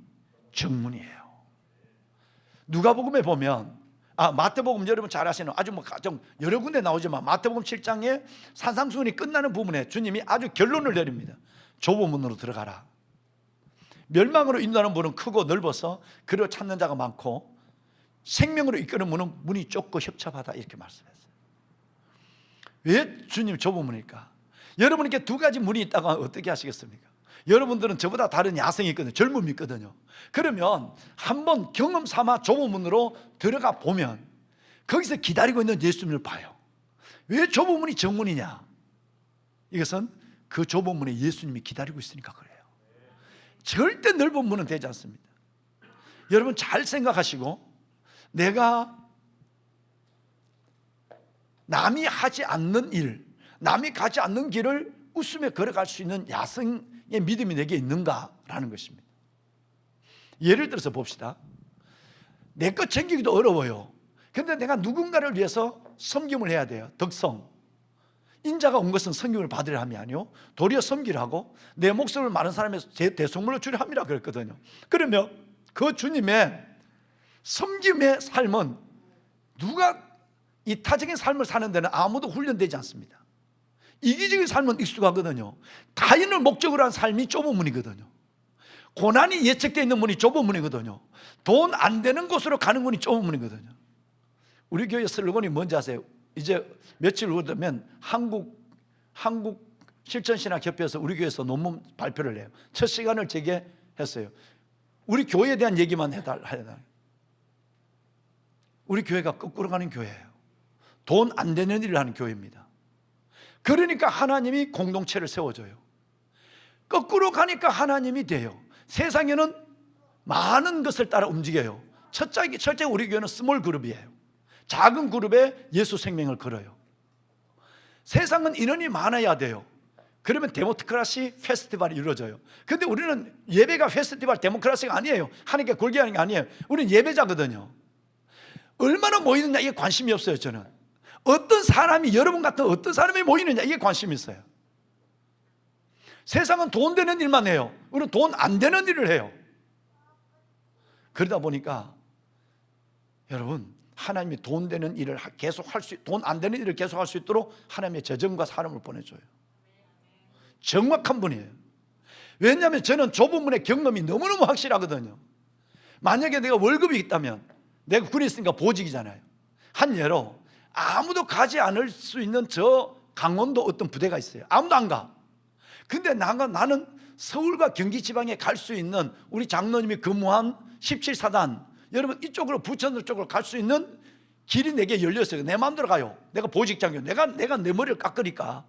정문이에요. 누가복음에 보면 마태복음 여러분 잘 아시는 아주 여러 군데 나오지만 마태복음 7장에 산상수훈이 끝나는 부분에 주님이 아주 결론을 내립니다. 좁은 문으로 들어가라. 멸망으로 인도하는 문은 크고 넓어서 그를 찾는 자가 많고 생명으로 이끄는 문은 문이 좁고 협착하다 이렇게 말씀했어요. 왜 주님 좁은 문일까? 여러분에게 두 가지 문이 있다고 하면 어떻게 하시겠습니까? 여러분들은 저보다 다른 야성이 있거든요. 젊음이 있거든요. 그러면 한번 경험 삼아 좁은 문으로 들어가 보면 거기서 기다리고 있는 예수님을 봐요. 왜 좁은 문이 정문이냐? 이것은 그 좁은 문에 예수님이 기다리고 있으니까 그래요. 절대 넓은 문은 되지 않습니다. 여러분 잘 생각하시고 내가 남이 하지 않는 일, 남이 가지 않는 길을 웃으며 걸어갈 수 있는 야성의 믿음이 내게 있는가라는 것입니다. 예를 들어서 봅시다. 내 것 챙기기도 어려워요. 그런데 내가 누군가를 위해서 섬김을 해야 돼요. 덕성. 인자가 온 것은 섬김을 받으려 함이 아니요 도리어 섬기려 하고 내 목숨을 많은 사람에서 제 대속물로 주려 함이라 그랬거든요. 그러면 그 주님의 섬김의 삶은 누가 이타적인 삶을 사는 데는 아무도 훈련되지 않습니다. 이기적인 삶은 익숙하거든요. 타인을 목적으로 한 삶이 좁은 문이거든요. 고난이 예측되어 있는 문이 좁은 문이거든요. 돈 안 되는 곳으로 가는 문이 좁은 문이거든요. 우리 교회 슬로건이 뭔지 아세요? 이제 며칠 후면 한국 실천신학협회에서 우리 교회에서 논문 발표를 해요. 첫 시간을 제게 했어요. 우리 교회에 대한 얘기만 해달라. 우리 교회가 거꾸로 가는 교회예요. 돈 안 되는 일을 하는 교회입니다. 그러니까 하나님이 공동체를 세워줘요. 거꾸로 가니까 하나님이 돼요. 세상에는 많은 것을 따라 움직여요. 첫째 우리 교회는 스몰 그룹이에요. 작은 그룹에 예수 생명을 걸어요. 세상은 인원이 많아야 돼요. 그러면 데모크라시 페스티벌이 이루어져요. 근데 우리는 예배가 페스티벌 데모크라시가 아니에요. 하나님께 골개하는 게 아니에요. 우리는 예배자거든요. 얼마나 모이느냐 이게 관심이 없어요. 저는 어떤 사람이, 여러분 같은 어떤 사람이 모이느냐 이게 관심이 있어요. 세상은 돈 되는 일만 해요. 우리는 돈 안 되는 일을 해요. 그러다 보니까 여러분, 하나님이 돈 되는 일을 계속 할 수, 돈 안 되는 일을 계속 할 수 있도록 하나님의 재정과 사람을 보내줘요. 정확한 분이에요. 왜냐하면 저는 좁은 경험이 너무너무 확실하거든요. 만약에 내가 월급이 있다면, 내가 군에 있으니까 보직이잖아요. 한 예로 아무도 가지 않을 수 있는 저 강원도 어떤 부대가 있어요. 아무도 안 가. 근데 나는 서울과 경기 지방에 갈 수 있는 우리 장로님이 근무한 17사단, 여러분 이쪽으로 부천 쪽으로 갈 수 있는 길이 내게 열렸어요. 내 마음대로 가요. 내가 보직장교, 내가 내 머리를 깎으니까.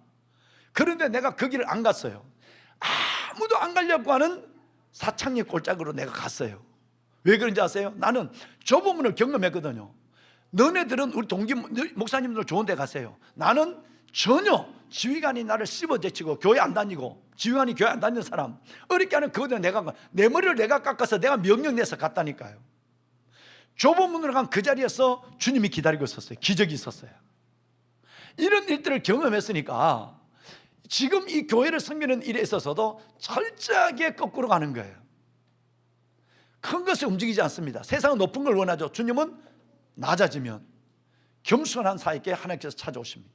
그런데 내가 그 길을 안 갔어요. 아무도 안 가려고 하는 사창리 꼴짝으로 내가 갔어요. 왜 그런지 아세요? 나는 좁은 문을 경험했거든요. 너네들은 우리 동기 목사님들 좋은 데 가세요. 나는 전혀 지휘관이 나를 씹어제치고 교회 안 다니고, 지휘관이 교회 안 다니는 사람 어렵게 하는 그거는 내 머리를 내가 깎아서 내가 명령 내서 갔다니까요. 좁은 문으로 간 그 자리에서 주님이 기다리고 있었어요. 기적이 있었어요. 이런 일들을 경험했으니까 지금 이 교회를 섬기는 일에 있어서도 철저하게 거꾸로 가는 거예요. 큰 것에 움직이지 않습니다. 세상은 높은 걸 원하죠. 주님은 낮아지면 겸손한 사이께 하나님께서 찾아오십니다.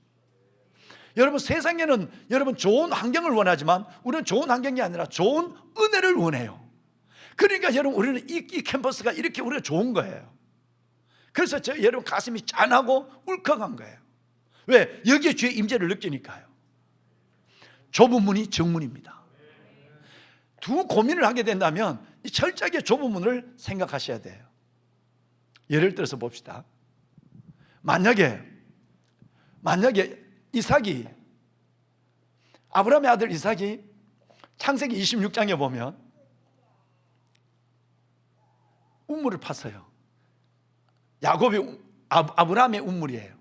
여러분, 세상에는 여러분 좋은 환경을 원하지만 우리는 좋은 환경이 아니라 좋은 은혜를 원해요. 그러니까 여러분, 우리는 이 캠퍼스가 이렇게 우리가 좋은 거예요. 그래서 여러분 가슴이 짠하고 울컥한 거예요. 왜? 여기에 주의 임재를 느끼니까요. 좁은 문이 정문입니다. 두 고민을 하게 된다면 이 철저하게 좁은 문을 생각하셔야 돼요. 예를 들어서 봅시다. 만약에 이삭이, 아브라함의 아들 이삭이 창세기 26장에 보면 우물을 팠어요. 야곱이 아브라함의 우물이에요.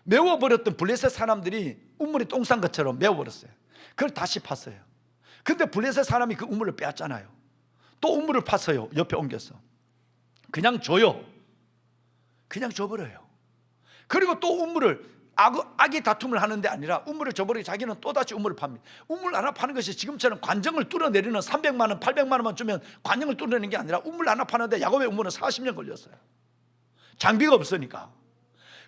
메워버렸던 블레셋 사람들이 우물에 똥 싼 것처럼 메워버렸어요. 그걸 다시 팠어요. 근데 블레셋 사람이 그 우물을 빼앗잖아요. 또 우물을 팠어요. 옆에 옮겨서. 그냥 줘요. 그냥 줘버려요. 그리고 또 우물을, 악이 다툼을 하는 데 아니라 우물을 줘버리고 자기는 또다시 우물을 팝니다. 우물 하나 파는 것이 지금처럼 관정을 뚫어내리는 300만 원, 800만 원만 주면 관정을 뚫어내는 게 아니라 우물 하나 파는데 야곱의 우물은 40년 걸렸어요. 장비가 없으니까.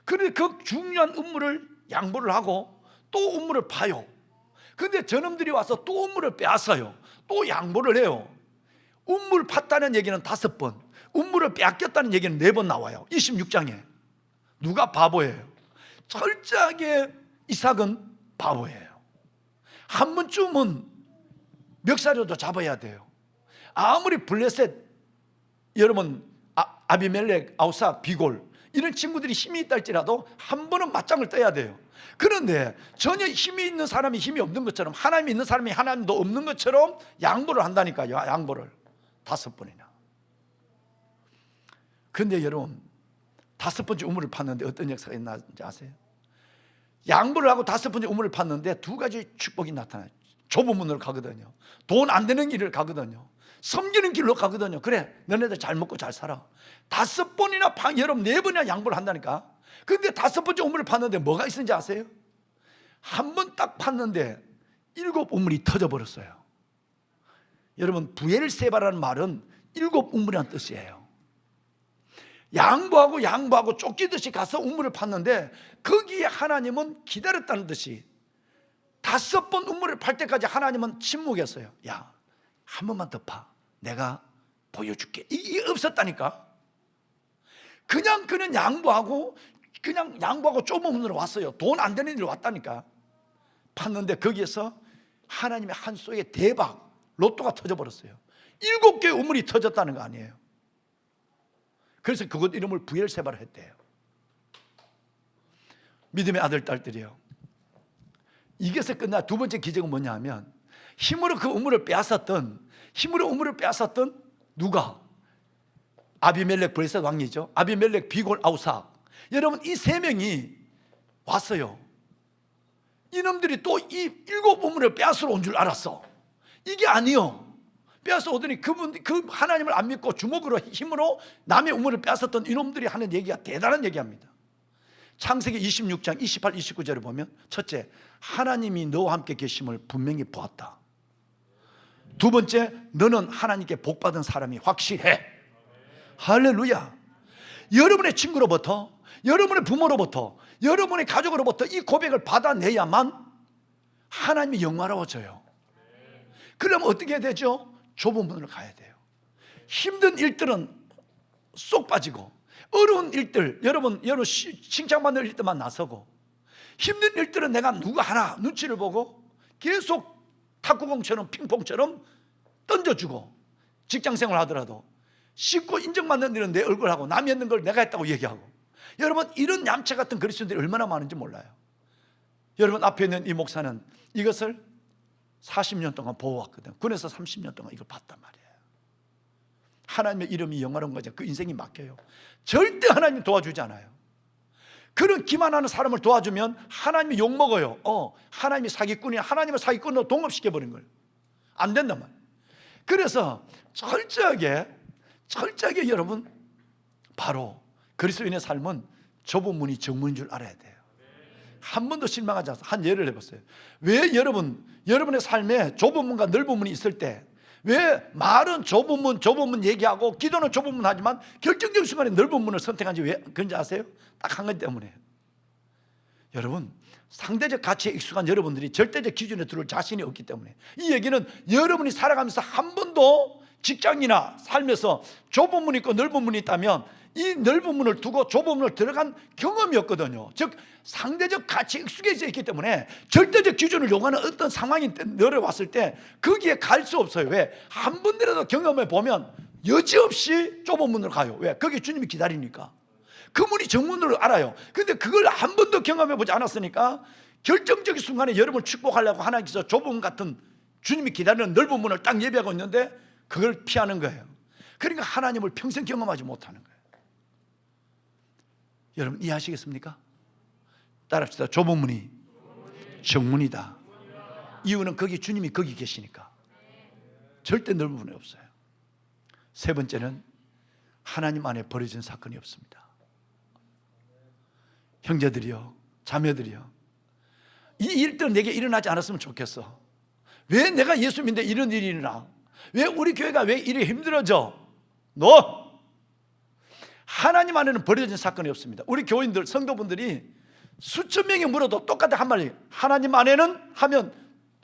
그런데 그 중요한 우물을 양보를 하고 또 우물을 파요. 근데 저놈들이 와서 또 우물을 빼앗아요. 또 양보를 해요. 우물 팠다는 얘기는 5번, 우물을 빼앗겼다는 얘기는 4번 나와요. 26장에. 누가 바보예요? 철저하게 이삭은 바보예요. 한 번쯤은 멱살이라도 잡아야 돼요. 아무리 블레셋, 여러분 아비멜렉, 아우사, 비골 이런 친구들이 힘이 있다 할지라도 한 번은 맞짱을 떠야 돼요. 그런데 전혀 힘이 있는 사람이 힘이 없는 것처럼, 하나님이 있는 사람이 하나님도 없는 것처럼 양보를 한다니까요. 양보를 5번이나. 그런데 여러분, 5번째 우물을 팠는데 어떤 역사가 있는지 아세요? 양보를 하고 5번째 우물을 팠는데 2가지 축복이 나타나요. 좁은 문으로 가거든요. 돈 안 되는 길을 가거든요. 섬기는 길로 가거든요. 그래, 너네들 잘 먹고 잘 살아. 5번이나 여러분 4번이나 양보를 한다니까. 근데 5번째 우물을 팠는데 뭐가 있는지 아세요? 한 번 딱 팠는데 7 우물이 터져버렸어요. 여러분, 부엘세바라는 말은 7 우물이라는 뜻이에요. 양보하고 쫓기듯이 가서 우물을 팠는데 거기에 하나님은 기다렸다는 듯이 5번 우물을 팔 때까지 하나님은 침묵했어요. 야, 한 번만 더 파. 내가 보여줄게. 이게 없었다니까. 그냥 양보하고 좁은 문으로 왔어요. 돈 안 되는 일로 왔다니까. 팠는데 거기에서 하나님의 한 쏘에 대박 로또가 터져버렸어요. 7개의 우물이 터졌다는 거 아니에요. 그래서 그곳 이름을 부엘세바로 했대요. 믿음의 아들 딸들이요, 이것에 끝나 두 번째 기적은 뭐냐 하면 힘으로 그 우물을 빼앗았던 누가? 아비멜렉 블레셋 왕이죠. 아비멜렉, 비골, 아우삭. 여러분, 이 세 명이 왔어요. 이놈들이 또 이 7 우물을 빼앗으러 온 줄 알았어. 이게 아니요. 빼앗아 오더니 그 하나님을 안 믿고 주먹으로 힘으로 남의 우물을 빼앗았던 이놈들이 하는 얘기가 대단한 얘기합니다. 창세기 26장 28, 29절을 보면 첫째, 하나님이 너와 함께 계심을 분명히 보았다. 두 번째, 너는 하나님께 복받은 사람이 확실해. 할렐루야. 여러분의 친구로부터, 여러분의 부모로부터, 여러분의 가족으로부터 이 고백을 받아내야만 하나님이 영화로워져요. 그러면 어떻게 해야 되죠? 좁은 문으로 가야 돼요. 힘든 일들은 쏙 빠지고, 어려운 일들, 여러분 칭찬받는 일들만 나서고, 힘든 일들은 내가 누가 하나 눈치를 보고 계속 탁구공처럼 핑퐁처럼 던져주고, 직장생활 하더라도 쉽고 인정받는 일은 내 얼굴하고 남이 했는 걸 내가 했다고 얘기하고. 여러분, 이런 얌체 같은 그리스도인들이 얼마나 많은지 몰라요. 여러분, 앞에 있는 이 목사는 이것을 40년 동안 보호왔거든. 군에서 30년 동안 이걸 봤단 말이에요. 하나님의 이름이 영화로운 거죠. 그 인생이 맡겨요. 절대 하나님 도와주지 않아요. 그런 기만하는 사람을 도와주면 하나님이 욕먹어요. 하나님이 사기꾼이야. 하나님을 사기꾼으로 동업시켜버린 거예요. 안 된단 말이에요. 그래서 철저하게 여러분, 바로 그리스도인의 삶은 좁은 문이 정문인 줄 알아야 돼요. 한 번도 실망하지 않아서 한 예를 해봤어요. 왜 여러분의 삶에 좁은 문과 넓은 문이 있을 때 왜 말은 좁은 문 얘기하고 기도는 좁은 문 하지만 결정적인 순간에 넓은 문을 선택한지 왜 그런지 아세요? 딱 한 가지 때문에. 여러분, 상대적 가치에 익숙한 여러분들이 절대적 기준에 들어올 자신이 없기 때문에. 이 얘기는 여러분이 살아가면서 한 번도 직장이나 삶에서 좁은 문이 있고 넓은 문이 있다면 이 넓은 문을 두고 좁은 문을 들어간 경험이 없거든요. 즉 상대적 가치에 익숙해져 있기 때문에 절대적 기준을 요구하는 어떤 상황이 내려왔을 때 거기에 갈 수 없어요. 왜? 한 번이라도 경험해 보면 여지없이 좁은 문으로 가요. 왜? 거기 주님이 기다리니까. 그 문이 정문으로 알아요. 근데 그걸 한 번도 경험해 보지 않았으니까 결정적인 순간에 여러분을 축복하려고 하나님께서 좁은 문 같은 주님이 기다리는 넓은 문을 딱 예비하고 있는데 그걸 피하는 거예요. 그러니까 하나님을 평생 경험하지 못하는 거예요. 여러분 이해하시겠습니까? 따라합시다. 좁은 문이 정문이다. 이유는 주님이 거기 계시니까. 절대 넓은 문이 없어요. 세 번째는 하나님 안에 버려진 사건이 없습니다. 형제들이요, 자매들이요, 이 일들은 내게 일어나지 않았으면 좋겠어. 왜 내가 예수 믿는데 이런 일이 일어나? 왜 우리 교회가 왜 이리 힘들어져? 하나님 안에는 버려진 사건이 없습니다. 우리 교인들, 성도분들이 수천 명이 물어도 똑같은 한 마디, 하나님 안에는 하면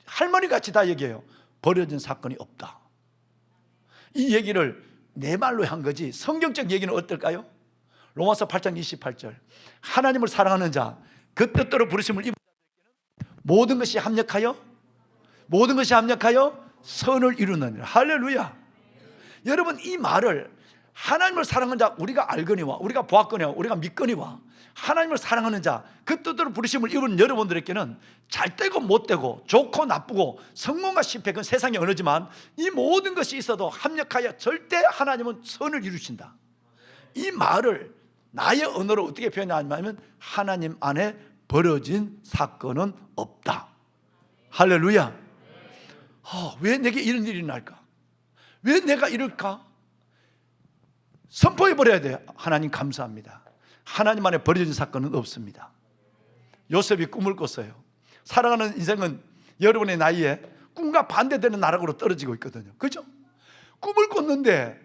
할머니같이 다 얘기해요. 버려진 사건이 없다. 이 얘기를 내 말로 한 거지 성경적 얘기는 어떨까요? 로마서 8장 28절, 하나님을 사랑하는 자, 그 뜻대로 부르심을 입은 자들에게는 모든 것이 합력하여 선을 이루느니라. 할렐루야. 여러분, 이 말을 하나님을 사랑하는 자, 우리가 알거니와 우리가 보았거니와 우리가 믿거니와 하나님을 사랑하는 자, 그 뜻대로 부르심을 입은 여러분들에게는 잘되고 못되고 좋고 나쁘고 성공과 실패, 그건 세상의 언어지만 이 모든 것이 있어도 합력하여 절대 하나님은 선을 이루신다. 이 말을 나의 언어로 어떻게 표현하냐면 하나님 안에 벌어진 사건은 없다. 할렐루야. 왜 내게 이런 일이 날까? 왜 내가 이럴까? 선포해버려야 돼요. 하나님 감사합니다. 하나님 안에 버려진 사건은 없습니다. 요셉이 꿈을 꿨어요. 살아가는 인생은 여러분의 나이에 꿈과 반대되는 나락으로 떨어지고 있거든요. 그죠? 꿈을 꿨는데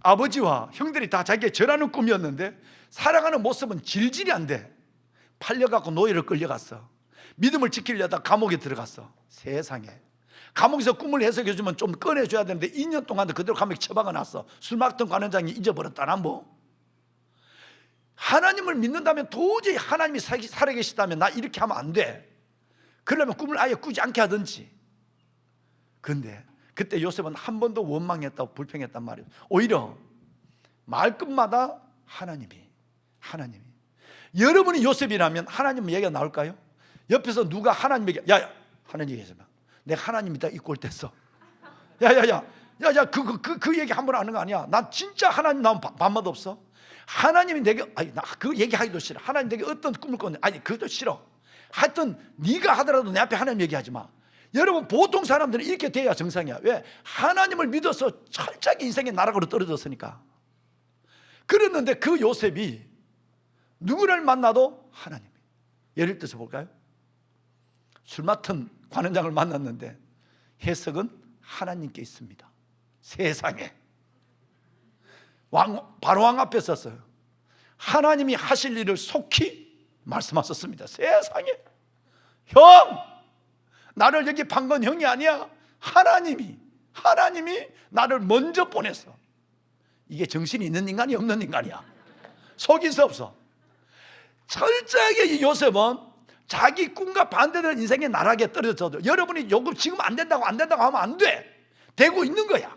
아버지와 형들이 다 자기의 절하는 꿈이었는데 살아가는 모습은 질질이 안 돼. 팔려갖고 노예를 끌려갔어. 믿음을 지키려다 감옥에 들어갔어. 세상에. 감옥에서 꿈을 해석해주면 좀 꺼내줘야 되는데 2년 동안도 그대로 감옥에 처박아놨어. 술 막던 관원장이 잊어버렸다나 뭐. 하나님을 믿는다면 도저히 하나님이 살아계시다면 나 이렇게 하면 안 돼. 그러려면 꿈을 아예 꾸지 않게 하든지. 그런데 그때 요셉은 한 번도 원망했다고 불평했단 말이에요. 오히려 말끝마다 하나님이 여러분이 요셉이라면 하나님 얘기가 나올까요? 옆에서 누가 하나님 얘기, 야 하나님 얘기하지 마. 내가 하나님 있다 이 꼴 됐어. 야야야 그 얘기 한 번 하는 거 아니야. 난 진짜 하나님 나오면 밤마다 없어. 하나님이 내게, 아니 나 그 얘기하기도 싫어. 하나님 내게 어떤 꿈을 꿨는데, 아니 그것도 싫어. 하여튼 네가 하더라도 내 앞에 하나님 얘기하지 마. 여러분 보통 사람들은 이렇게 돼야 정상이야. 왜? 하나님을 믿어서 철저하게 인생의 나락으로 떨어졌으니까. 그랬는데 그 요셉이 누구를 만나도 하나님. 예를 들어서 볼까요? 술 맡은 관원장을 만났는데 해석은 하나님께 있습니다. 세상에 바로왕 앞에 섰어요. 하나님이 하실 일을 속히 말씀하셨습니다. 세상에 형, 나를 여기 판 건 형이 아니야. 하나님이 나를 먼저 보냈어. 이게 정신이 있는 인간이 없는 인간이야. 속일 수 없어. 철저하게 이 요셉은 자기 꿈과 반대되는 인생의 나락에 떨어져도, 여러분이 요금 지금 안 된다고 하면 안 돼. 되고 있는 거야.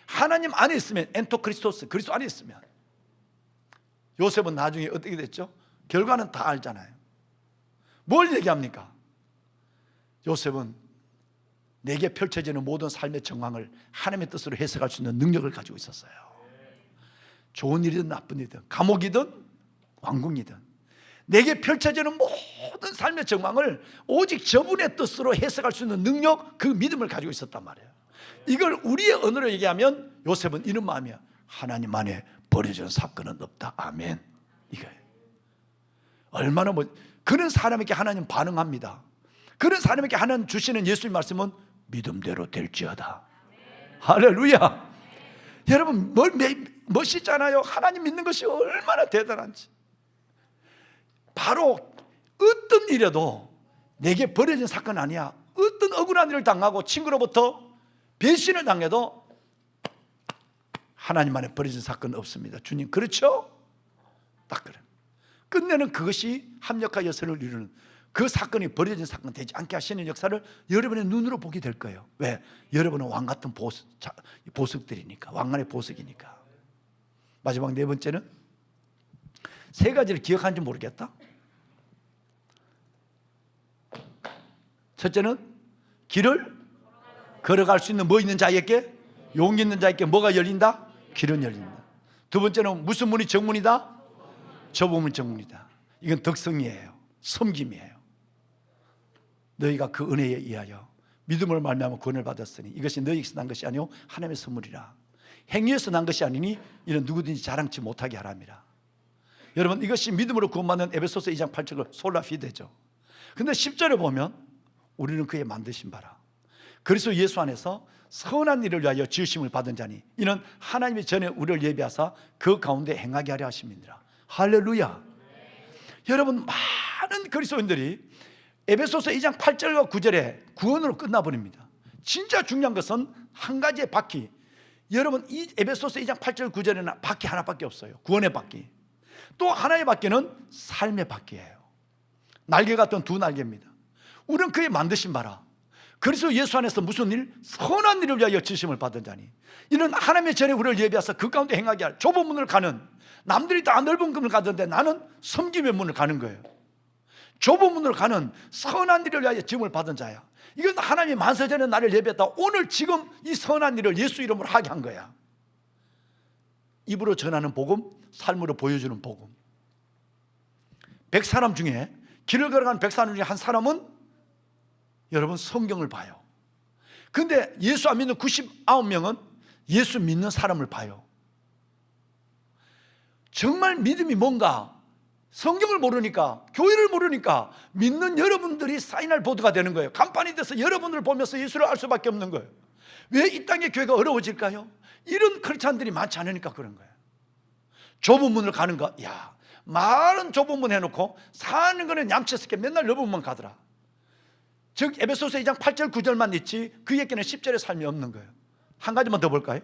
하나님 안에 있으면, 엔토 크리스토스, 그리스도 안에 있으면. 요셉은 나중에 어떻게 됐죠? 결과는 다 알잖아요. 뭘 얘기합니까? 요셉은 내게 펼쳐지는 모든 삶의 정황을 하나님의 뜻으로 해석할 수 있는 능력을 가지고 있었어요. 좋은 일이든 나쁜 일이든, 감옥이든 왕궁이든 내게 펼쳐지는 모든 삶의 정황을 오직 저분의 뜻으로 해석할 수 있는 능력, 그 믿음을 가지고 있었단 말이에요. 이걸 우리의 언어로 얘기하면 요셉은 이런 마음이야. 하나님 안에 버려진 사건은 없다. 아멘. 이거예요. 얼마나 그런 사람에게 하나님 반응합니다. 그런 사람에게 하나님 주시는 예수님 말씀은 믿음대로 될지어다. 할렐루야. 여러분 멋있잖아요. 하나님 믿는 것이 얼마나 대단한지. 바로 어떤 일에도 내게 버려진 사건 아니야. 어떤 억울한 일을 당하고 친구로부터 배신을 당해도 하나님 안에 버려진 사건은 없습니다. 주님 그렇죠? 딱 그래. 끝내는 그것이 합력과 여선을 이루는, 그 사건이 버려진 사건 되지 않게 하시는 역사를 여러분의 눈으로 보게 될 거예요. 왜? 여러분은 왕 같은 보석들이니까, 왕관의 보석이니까. 마지막 네 번째는, 세 가지를 기억하는지 모르겠다. 첫째는 길을 걸어갈 수 있는 뭐 있는 자에게? 용기 있는 자에게 뭐가 열린다? 길은 열린다. 두 번째는 무슨 문이 정문이다? 좁은 문이 정문이다. 이건 덕성이에요. 섬김이에요. 너희가 그 은혜에 의하여 믿음을 말미암아 구원을 받았으니 이것이 너희에게서 난 것이 아니요 하나님의 선물이라. 행위에서 난 것이 아니니 이는 누구든지 자랑치 못하게 하람이라. 여러분 이것이 믿음으로 구원받는 에베소서 2장 8절로 솔라피데죠. 근데 10절에 보면 우리는 그의 만드신 바라 그리스도 예수 안에서 선한 일을 위하여 지으심을 받은 자니 이는 하나님이 전에 우리를 예비하사 그 가운데 행하게 하려 하심이니라. 할렐루야. 여러분 많은 그리스도인들이 에베소서 2장 8절과 9절에 구원으로 끝나버립니다. 진짜 중요한 것은 한 가지의 바퀴. 여러분 이 에베소서 2장 8절 9절에는 바퀴 하나밖에 없어요. 구원의 바퀴. 또 하나의 바퀴는 삶의 바퀴예요. 날개 같은 두 날개입니다. 우리는 그의 만드신 바라 그리스도 예수 안에서 무슨 일? 선한 일을 위하여 지으심을 받은 자니 이는 하나님의 전에 우리를 예비하사 그 가운데 행하게 할 좁은 문을 가는, 남들이 다 넓은 문을 가던데 나는 섬김의 문을 가는 거예요. 좁은 문으로 가는 선한 일을 위하여 지음을 받은 자야. 이건 하나님이 만세전에 나를 예비했다. 오늘 지금 이 선한 일을 예수 이름으로 하게 한 거야. 입으로 전하는 복음, 삶으로 보여주는 복음. 100사람 중에, 길을 걸어가는 100사람 중에 한 사람은 여러분 성경을 봐요. 근데 예수 안 믿는 99명은 예수 믿는 사람을 봐요. 정말 믿음이 뭔가, 성경을 모르니까, 교회를 모르니까 믿는 여러분들이 사인할 보드가 되는 거예요. 간판이 돼서 여러분을 보면서 예수를 알 수밖에 없는 거예요. 왜 이 땅의 교회가 어려워질까요? 이런 크리스찬들이 많지 않으니까 그런 거예요. 좁은 문을 가는 거, 야, 말은 좁은 문 해놓고 사는 거는 얌체스럽게 맨날 넓은 문 가더라. 즉 에베소서 2장 8절 9절만 있지 그 얘기는 10절의 삶이 없는 거예요. 한 가지만 더 볼까요?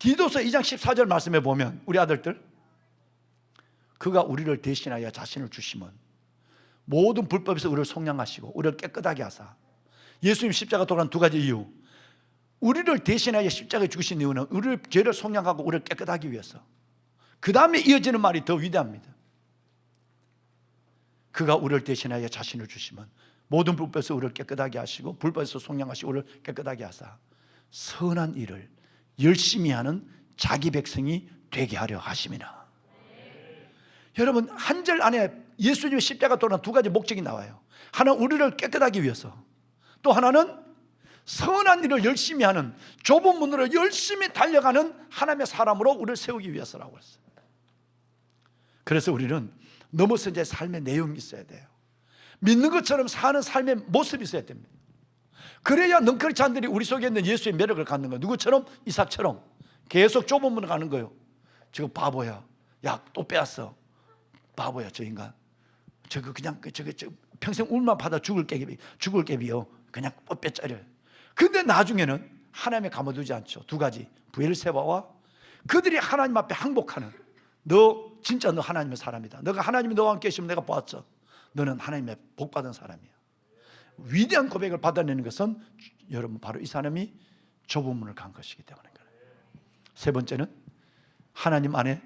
디도서 2장 14절 말씀에 보면 우리 아들들, 그가 우리를 대신하여 자신을 주심은 모든 불법에서 우리를 속량하시고 우리를 깨끗하게 하사. 예수님 십자가 돌아간 두 가지 이유. 우리를 대신하여 십자가에 죽으신 이유는 우리를 죄를 속량하고 우리를 깨끗하기 위해서. 그 다음에 이어지는 말이 더 위대합니다. 그가 우리를 대신하여 자신을 주시면 모든 불법에서 우리를 깨끗하게 하시고 불법에서 속량하시고 우리를 깨끗하게 하사 선한 일을 열심히 하는 자기 백성이 되게 하려 하심이나. 여러분, 한 절 안에 예수님의 십자가 돌아간 두 가지 목적이 나와요. 하나는 우리를 깨끗하기 위해서, 또 하나는 선한 일을 열심히 하는, 좁은 문으로 열심히 달려가는 하나님의 사람으로 우리를 세우기 위해서라고 했어요. 그래서 우리는 넘어서 이제 삶의 내용이 있어야 돼요. 믿는 것처럼 사는 삶의 모습이 있어야 됩니다. 그래야 넝커리 잔들이 우리 속에 있는 예수의 매력을 갖는 거예요. 누구처럼? 이삭처럼 계속 좁은 문을 가는 거예요. 저거 바보야. 야, 또 빼앗어. 바보야, 저 인간. 저거 그냥 저거 평생 울만 받아 죽을 깨비요. 그냥 뻗빼짜려요. 근데 나중에는 하나님에 감아두지 않죠. 두 가지, 브엘세바와 그들이 하나님 앞에 항복하는, 너 진짜 너 하나님의 사람이다. 너가 하나님이 너와 함께 계시면 내가 보았어. 너는 하나님의 복받은 사람이야. 위대한 고백을 받아내는 것은 여러분 바로 이 사람이 좁은 문을 간 것이기 때문에 그래요. 세 번째는 하나님 안에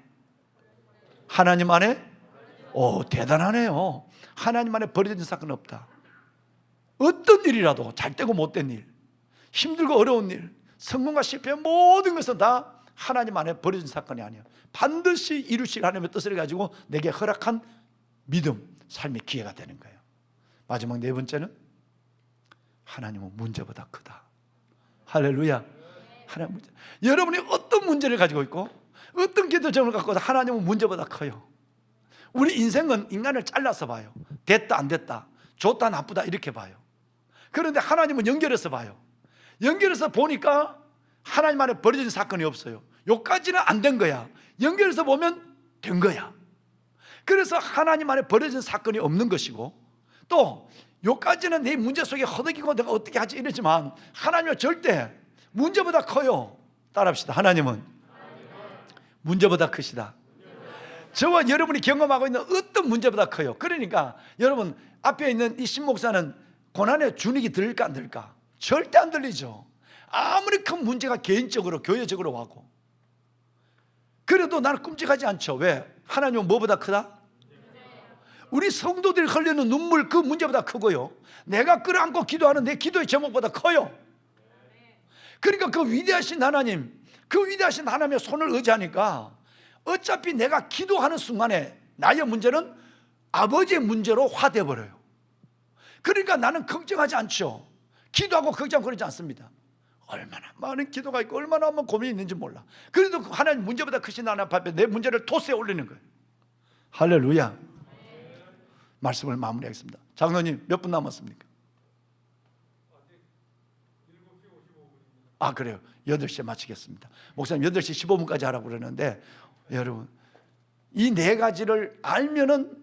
대단하네요. 하나님 안에 버려진 사건은 없다. 어떤 일이라도 잘되고 못된 일, 힘들고 어려운 일, 성공과 실패, 모든 것은 다 하나님 안에 버려진 사건이 아니에요. 반드시 이루실 하나님의 뜻을 가지고 내게 허락한 믿음, 삶의 기회가 되는 거예요. 마지막 네 번째는 하나님은 문제보다 크다. 할렐루야. 하나님 문제. 여러분이 어떤 문제를 가지고 있고 어떤 기도 제목을 갖고 하나님은 문제보다 커요. 우리 인생은 인간을 잘라서 봐요. 됐다 안 됐다, 좋다 나쁘다 이렇게 봐요. 그런데 하나님은 연결해서 봐요. 연결해서 보니까 하나님 안에 버려진 사건이 없어요. 여기까지는 안 된 거야. 연결해서 보면 된 거야. 그래서 하나님 안에 버려진 사건이 없는 것이고, 또 여기까지는 내 문제 속에 허덕이고 내가 어떻게 하지 이러지만 하나님은 절대 문제보다 커요. 따라합시다. 하나님은 문제보다 크시다. 저와 여러분이 경험하고 있는 어떤 문제보다 커요. 그러니까 여러분 앞에 있는 이 신목사는 고난의 준익이 들릴까 안 들릴까? 절대 안 들리죠. 아무리 큰 문제가 개인적으로 교회적으로 와고, 그래도 나는 끔찍하지 않죠. 왜? 하나님은 뭐보다 크다? 우리 성도들이 흘리는 눈물, 그 문제보다 크고요, 내가 끌어안고 기도하는 내 기도의 제목보다 커요. 그러니까 그 위대하신 하나님, 그 위대하신 하나님의 손을 의지하니까 어차피 내가 기도하는 순간에 나의 문제는 아버지의 문제로 화돼버려요. 그러니까 나는 걱정하지 않죠. 기도하고 걱정거리지 않습니다. 얼마나 많은 기도가 있고 얼마나 많은 고민이 있는지 몰라. 그래도 하나님 문제보다 크신 하나님 앞에 내 문제를 토스에 올리는 거예요. 할렐루야. 말씀을 마무리하겠습니다. 장로님 몇 분 남았습니까? 아, 그래요. 8시에 마치겠습니다. 목사님 8시 15분까지 하라고 그러는데, 여러분 이 네 가지를 알면은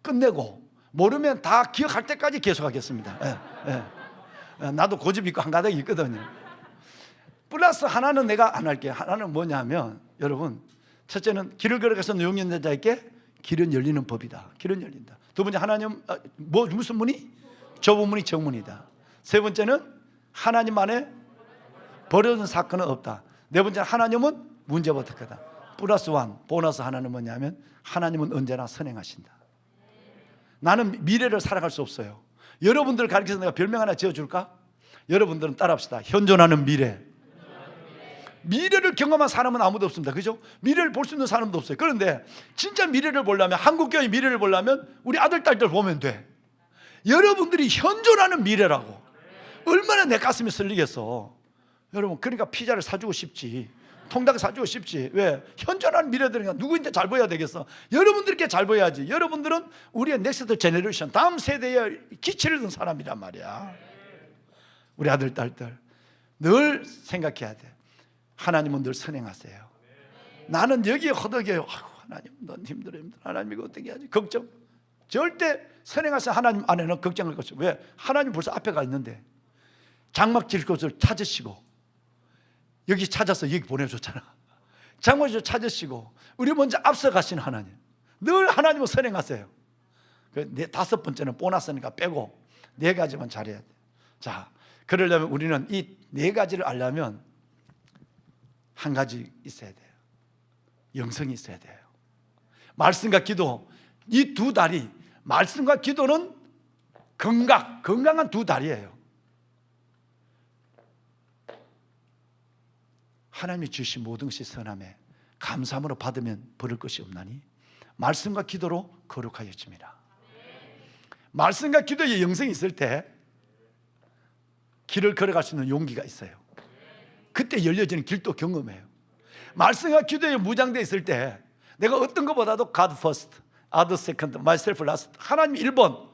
끝내고 모르면 다 기억할 때까지 계속하겠습니다. 나도 고집 있고 한 가닥이 있거든요. 플러스 하나는 내가 안 할게요. 하나는 뭐냐면, 여러분 첫째는 길을 걸어가서 용이 있는 자에게 길은 열리는 법이다. 길은 열린다. 두 번째, 하나님 무슨 문이? 좁은 문이 정문이다. 세 번째는 하나님 안에 버려진 사건은 없다. 네 번째는 하나님은 문제보다 크다. 플러스 원, 보너스 하나는 뭐냐면 하나님은 언제나 선행하신다. 나는 미래를 살아갈 수 없어요. 여러분들을 가르쳐서 내가 별명 하나 지어줄까? 여러분들은 따라합시다. 현존하는 미래. 미래를 경험한 사람은 아무도 없습니다. 그죠? 미래를 볼 수 있는 사람도 없어요. 그런데 진짜 미래를 보려면, 한국교회 미래를 보려면 우리 아들, 딸들 보면 돼. 여러분들이 현존하는 미래라고. 얼마나 내 가슴이 설리겠어. 여러분, 그러니까 피자를 사주고 싶지, 통닭을 사주고 싶지. 왜? 현존하는 미래들이니까 누구인데 잘 보여야 되겠어. 여러분들께 잘 보여야지. 여러분들은 우리의 넥스트 제너레이션, 다음 세대의 기치를 든 사람이란 말이야. 우리 아들, 딸들 늘 생각해야 돼. 하나님은 늘 선행하세요. 나는 여기에 허덕여요. 하나님, 넌 힘들어. 하나님 이거 어떻게 하지? 걱정. 절대 선행하세요. 하나님 안에는 걱정할 것이. 왜? 하나님 벌써 앞에 가 있는데 장막 질 것을 찾으시고, 여기 찾아서 여기 보내줬잖아. 장막 질 찾으시고 우리 먼저 앞서 가신 하나님. 늘 하나님은 선행하세요. 다섯 번째는 보너스니까 빼고 네 가지만 잘해야 돼. 자, 그러려면 우리는 이 네 가지를 알려면 한 가지 있어야 돼요. 영성이 있어야 돼요. 말씀과 기도, 이 두 다리, 말씀과 기도는 건강한 두 다리예요. 하나님이 주신 모든 것이 선함에 감사함으로 받으면 버릴 것이 없나니 말씀과 기도로 거룩하여집니다. 말씀과 기도의 영성이 있을 때 길을 걸어갈 수 있는 용기가 있어요. 그때 열려지는 길도 경험해요. 말씀과 기도에 무장되어 있을 때 내가 어떤 것보다도 God first, others second, myself last, 하나님 1번,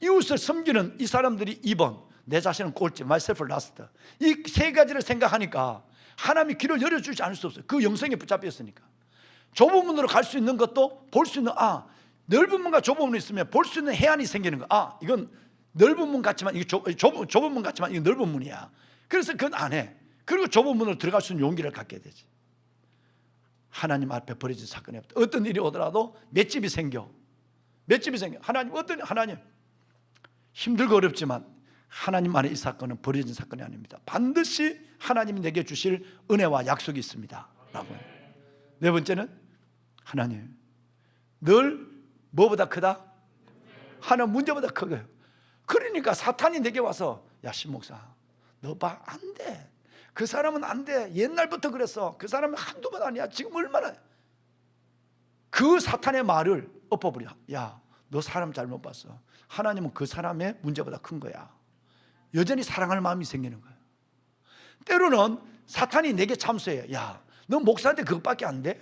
이웃을 섬기는 이 사람들이 2번, 내 자신은 꼴찌, myself last, 이 세 가지를 생각하니까 하나님이 길을 열어주지 않을 수 없어요. 그 영성에 붙잡혀 있으니까. 좁은 문으로 갈 수 있는 것도 볼 수 있는, 넓은 문과 좁은 문이 있으면 볼 수 있는 해안이 생기는 거. 이건 넓은 문 같지만 이게 좁은 문 같지만 이게 넓은 문이야. 그래서 그건 안 해. 그리고 좁은 문으로 들어갈 수 있는 용기를 갖게 되지. 하나님 앞에 버려진 사건이 없다. 어떤 일이 오더라도 맷집이 생겨. 하나님 힘들고 어렵지만 하나님 안에 이 사건은 버려진 사건이 아닙니다. 반드시 하나님이 내게 주실 은혜와 약속이 있습니다 라고. 네 번째는 하나님 늘 뭐보다 크다? 하나님 문제보다 크고요. 그러니까 사탄이 내게 와서 야 신목사 너 봐 안 돼. 그 사람은 안 돼. 옛날부터 그랬어. 그 사람은 한두 번 아니야. 지금 얼마나. 그 사탄의 말을 엎어버려. 야 너 사람 잘못 봤어. 하나님은 그 사람의 문제보다 큰 거야. 여전히 사랑할 마음이 생기는 거야. 때로는 사탄이 내게 참소해. 야 너 목사한테 그것밖에 안 돼?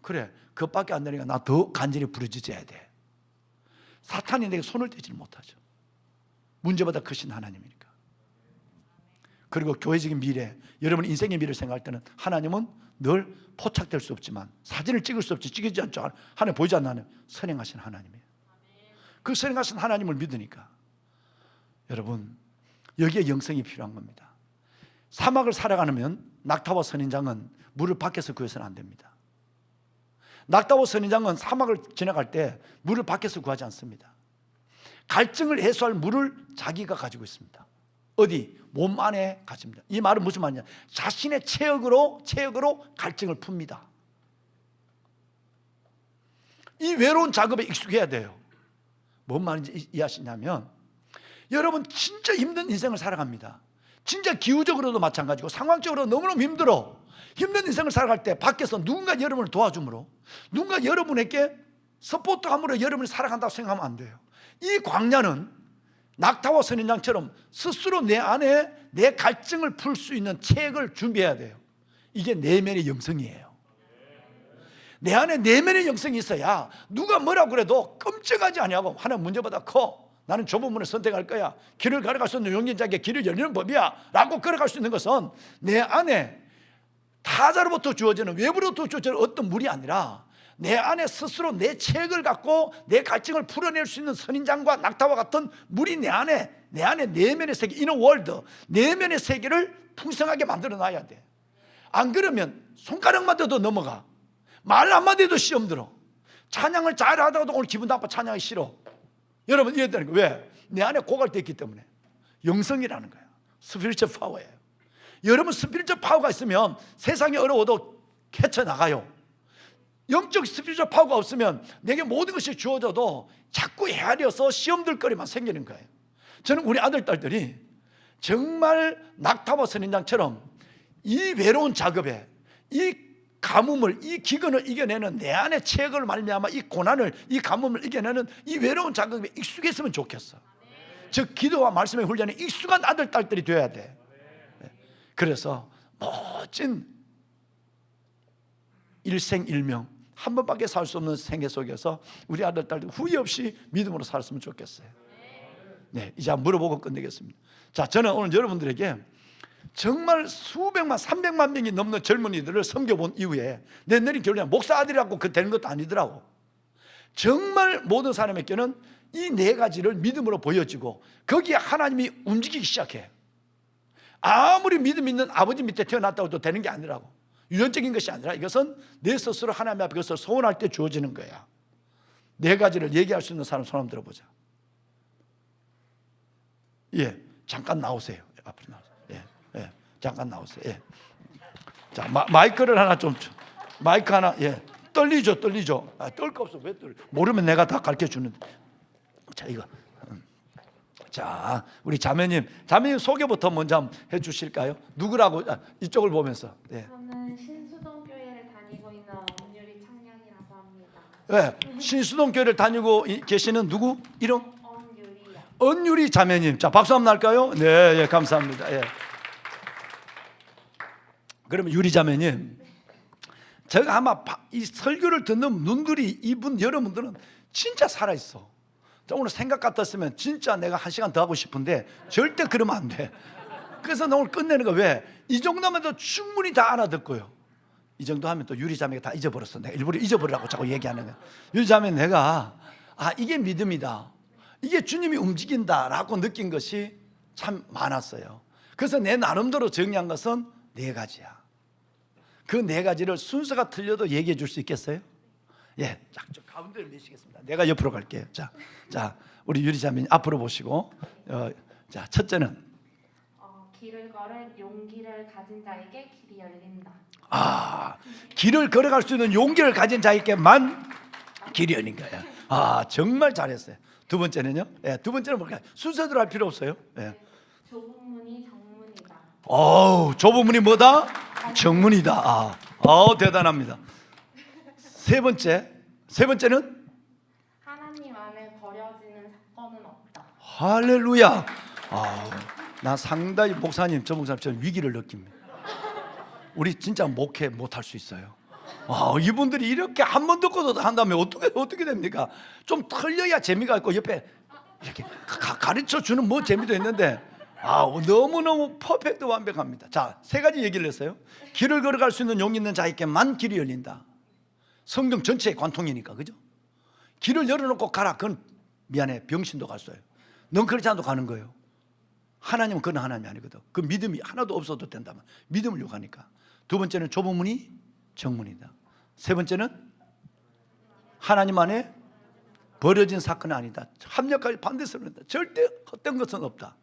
그래 그것밖에 안 되니까 나 더 간절히 부르짖어야 돼. 사탄이 내게 손을 떼지 못하죠. 문제보다 크신 하나님이니까. 그리고 교회적인 미래, 여러분 인생의 미래를 생각할 때는 하나님은 늘 포착될 수 없지만 사진을 찍을 수 없지, 찍히지 않죠. 하나님 보이지 않는 하나님, 선행하신 하나님이에요. 그 선행하신 하나님을 믿으니까 여러분 여기에 영성이 필요한 겁니다. 사막을 살아가면 낙타와 선인장은 물을 밖에서 구해서는 안 됩니다. 낙타와 선인장은 사막을 지나갈 때 물을 밖에서 구하지 않습니다. 갈증을 해소할 물을 자기가 가지고 있습니다. 어디? 몸 안에 가집니다. 이 말은 무슨 말이냐? 자신의 체력으로 갈증을 풉니다. 이 외로운 작업에 익숙해야 돼요. 뭔 말인지 이해하시냐면 여러분 진짜 힘든 인생을 살아갑니다. 진짜 기후적으로도 마찬가지고 상황적으로 너무너무 힘든 인생을 살아갈 때 밖에서 누군가 여러분을 도와줌으로, 누군가 여러분에게 서포트함으로 여러분이 살아간다고 생각하면 안 돼요. 이 광야는 낙타와 선인장처럼 스스로 내 안에 내 갈증을 풀 수 있는 책을 준비해야 돼요. 이게 내면의 영성이에요. 내 안에 내면의 영성이 있어야 누가 뭐라고 그래도 끔찍하지 아니하고 하나님 문제보다 커. 나는 좁은 문을 선택할 거야. 길을 걸어갈 수 있는 용기 자에게 길을 열리는 법이야 라고 걸어갈 수 있는 것은 내 안에 타자로부터 주어지는, 외부로부터 주어지는 어떤 물이 아니라 내 안에 스스로 내 책을 갖고 내 갈증을 풀어낼 수 있는 선인장과 낙타와 같은 물이 내 안에 내면의 세계, 이너 월드, 내면의 세계를 풍성하게 만들어 놔야 돼. 안 그러면 손가락만 대도 넘어가. 말 한마디 해도 시험 들어. 찬양을 잘 하다가도 오늘 기분 나빠, 찬양이 싫어. 여러분 이해되는 거예요. 왜? 내 안에 고갈되어 있기 때문에. 영성이라는 거예요. 스피리처 파워예요. 여러분 스피리처 파워가 있으면 세상이 어려워도 헤쳐나가요. 영적 스피리처 파워가 없으면 내게 모든 것이 주어져도 자꾸 헤아려서 시험 들 거리만 생기는 거예요. 저는 우리 아들, 딸들이 정말 낙타와 선인장처럼 이 외로운 작업에, 이 가뭄을, 이 기근을 이겨내는, 내 안에 체력을 말미암아 이 고난을, 이 가뭄을 이겨내는 이 외로운 작업에 익숙했으면 좋겠어. 즉 기도와 말씀의 훈련에 익숙한 아들, 딸들이 되어야 돼. 그래서 멋진 일생일명 한 번밖에 살 수 없는 생애 속에서 우리 아들, 딸들 후회 없이 믿음으로 살았으면 좋겠어요. 네, 이제 한번 물어보고 끝내겠습니다. 자, 저는 오늘 여러분들에게 정말 수백만, 300만 명이 넘는 젊은이들을 섬겨본 이후에 내 내린 결론이 목사 아들이라고 그 되는 것도 아니더라고. 정말 모든 사람에게는 이 네 가지를 믿음으로 보여지고 거기에 하나님이 움직이기 시작해. 아무리 믿음 있는 아버지 밑에 태어났다고 해도 되는 게 아니라고. 유전적인 것이 아니라 이것은 내 스스로 하나님 앞에 그것을 소원할 때 주어지는 거야. 네 가지를 얘기할 수 있는 사람 손 한번 들어보자. 예, 잠깐 나오세요. 앞으로 나오세요. 예, 잠깐 나오세요. 예. 자, 마이크를 하나 좀, 마이크 하나, 예. 떨리죠. 떨 거 없어. 왜 떨려? 모르면 내가 다 가르쳐 주는데. 자, 이거. 자, 우리 자매님 소개부터 먼저 한번 해주실까요? 누구라고? 이쪽을 보면서. 예. 저는 신수동 교회를 다니고 있는 엄유리 청년이라고 합니다. 예, 신수동 교회를 다니고 계시는 누구? 이름? 엄유리요. 언유리 자매님. 자, 박수 한번 날까요? 네, 예, 감사합니다. 예. 그러면 유리 자매님, 제가 아마 이 설교를 듣는 눈들이 여러분들은 진짜 살아있어. 오늘 생각 같았으면 진짜 내가 1시간 더 하고 싶은데 절대 그러면 안 돼. 그래서 나 오늘 끝내는 거 왜? 이 정도면 도 충분히 다 알아듣고요. 이 정도 하면 또 유리 자매가 다 잊어버렸어. 내가 일부러 잊어버리라고 자꾸 얘기하는 거야. 유리 자매 내가 이게 믿음이다, 이게 주님이 움직인다라고 느낀 것이 참 많았어요. 그래서 내 나름대로 정리한 것은 4가지야. 그 4가지를 순서가 틀려도 얘기해 줄 수 있겠어요? 예, 자, 저 가운데를 내시겠습니다. 내가 옆으로 갈게요. 자, 우리 유리 자매님 앞으로 보시고, 자, 첫째는 길을 걸을 용기를 가진 자에게 길이 열린다. 길을 걸어갈 수 있는 용기를 가진 자에게만 길이 열린 거야. 정말 잘했어요. 두 번째는요? 예, 두 번째는 뭘까요? 순서대로 할 필요 없어요. 예. 좁은 문이 정문이다. 좁은 문이 뭐다? 정문이다. 대단합니다. 세 번째는 하나님 안에 버려지는 사건은 없다. 할렐루야. 나 상당히 저 목사님처럼 위기를 느낍니다. 우리 진짜 목회 못할 수 있어요. 이분들이 이렇게 한 번 듣고도 한다면 어떻게 됩니까? 좀 틀려야 재미가 있고 옆에 이렇게 가르쳐 주는 재미도 있는데 너무너무 퍼펙트 완벽합니다. 자, 3가지 얘기를 했어요. 길을 걸어갈 수 있는 용기 있는 자에게만 길이 열린다. 성경 전체의 관통이니까, 그죠? 길을 열어놓고 가라. 그건 미안해, 병신도 갈 수 있어요. 넌 그렇지 않아도 가는 거예요. 하나님은 그건 하나님이 아니거든. 그 믿음이 하나도 없어도 된다면 믿음을 요구하니까. 두 번째는 좁은 문이 정문이다. 세 번째는 하나님 안에 버려진 사건은 아니다. 합력까지 반드시 이룬다. 절대 헛된 것은 없다.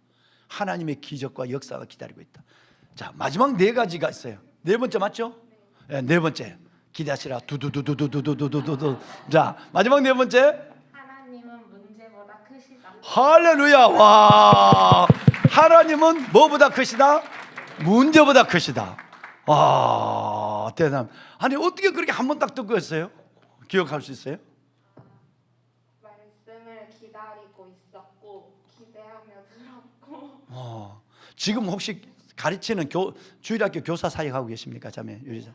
하나님의 기적과 역사가 기다리고 있다. 자, 마지막 4가지가 있어요. 4번째 맞죠? 네, 4번째 기대하시라. 두두두두두두두두두. 자, 마지막 4번째. 하나님은 문제보다 크시다. 할렐루야. 와, 하나님은 뭐보다 크시다? 문제보다 크시다. 대단. 아니 어떻게 그렇게 한 번 딱 듣고 했어요? 기억할 수 있어요? 말씀을 기다리고 있었고 기대하며 들었고. 지금 혹시 가르치는 주일학교 교사 사역하고 계십니까, 자매 유리자?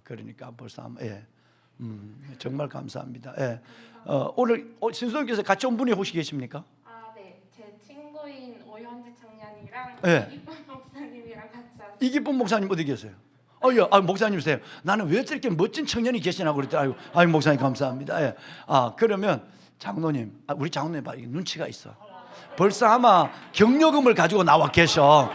그러니까 벌써 예, 정말 감사합니다. 예, 오늘 신수동교에서 같이 온 분이 혹시 계십니까? 네, 제 친구인 오현지 청년이랑 예. 이기쁨 목사님이랑 같이 왔어요. 이기쁨 목사님 어디 계세요? 목사님이세요. 나는 왜 저렇게 멋진 청년이 계시나 그랬더니 아유 목사님 감사합니다. 예. 그러면 장로님, 우리 장로님 봐, 눈치가 있어. 벌써 아마 경력금을 가지고 나와 계셔.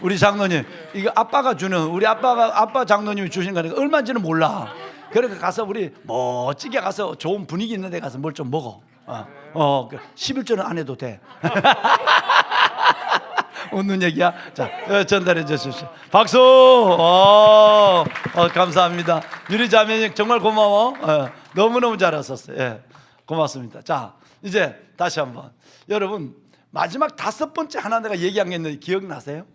우리 장로님, 이거 아빠가 주는, 우리 아빠 장로님이 주신 거니까 얼마인지는 몰라. 그러니까 가서 우리 멋지게 가서 좋은 분위기 있는 데 가서 뭘 좀 먹어. 11조는 안 해도 돼. 웃는 얘기야. 자, 전달해 주십시오. 박수. 감사합니다. 유리 자매님 정말 고마워. 너무너무 잘하셨어요. 예, 고맙습니다. 자, 이제 다시 한번 여러분, 마지막 5번째 하나 내가 얘기한 게 있는데 기억나세요?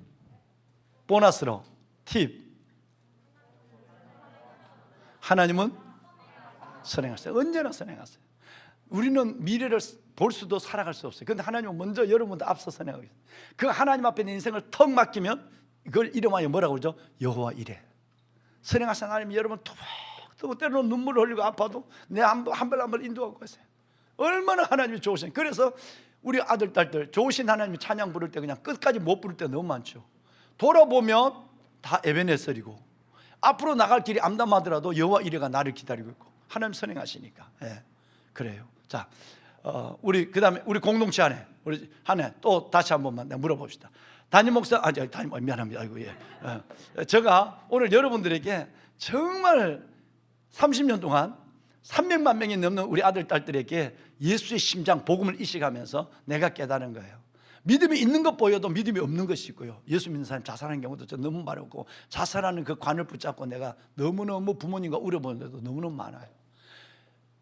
보너스로 팁. 하나님은 선행하세요. 언제나 선행하세요. 우리는 미래를 볼 수도 살아갈 수 없어요. 그런데 하나님은 먼저 여러분들 앞서 선행하고 있어요. 그 하나님 앞에 내 인생을 턱 맡기면 이걸 이름하여 뭐라고 그러죠? 여호와 이레. 선행하신 하나님이 여러분 토박토박 때로는 눈물을 흘리고 아파도 내 한 발 한 발 인도하고 가세요. 얼마나 하나님이 좋으신. 그래서 우리 아들 딸들 좋으신 하나님이 찬양 부를 때 그냥 끝까지 못 부를 때 너무 많죠. 돌아보면 다 에베네셀이고 앞으로 나갈 길이 암담하더라도 여호와 이레가 나를 기다리고 있고 하나님 선행하시니까. 예, 그래요. 자, 우리 그다음에 우리 공동체 안에 우리 한해 또 다시 한 번만 물어봅시다. 담임 목사, 미안합니다. 아이고, 예. 제가 오늘 여러분들에게 정말 30년 동안 300만 명이 넘는 우리 아들, 딸들에게 예수의 심장, 복음을 이식하면서 내가 깨달은 거예요. 믿음이 있는 것 보여도 믿음이 없는 것이 있고요. 예수 믿는 사람 자살하는 경우도 저 너무 많았고, 자살하는 그 관을 붙잡고 내가 너무너무 부모님과 울어보는데도 너무너무 많아요.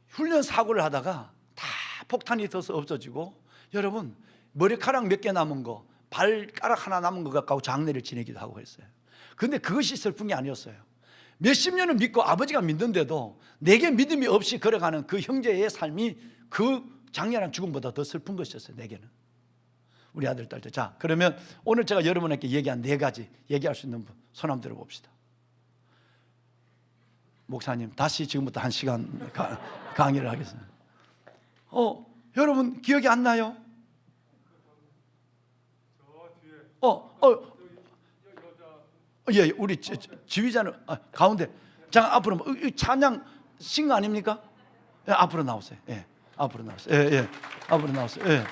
훈련 사고를 하다가 다 폭탄이 터서 없어지고, 여러분 머리카락 몇 개 남은 거, 발가락 하나 남은 것 갖고 장례를 지내기도 하고 했어요. 근데 그것이 슬픈 게 아니었어요. 몇십 년을 믿고 아버지가 믿는데도 내게 믿음이 없이 걸어가는 그 형제의 삶이 그 장렬한 죽음보다 더 슬픈 것이었어요. 내게는. 우리 아들, 딸들. 자, 그러면 오늘 제가 여러분에게 얘기한 4가지 얘기할 수 있는 분 손 한번 들어봅시다. 목사님, 다시 지금부터 1시간 강의를 하겠습니다. 여러분 기억이 안 나요? 예, 우리 지휘자는 가운데. 자, 앞으로 찬양 싱거 아닙니까? 예, 앞으로 나오세요. 예, 앞으로 나오세요. 예, 앞으로 나오세요. 예.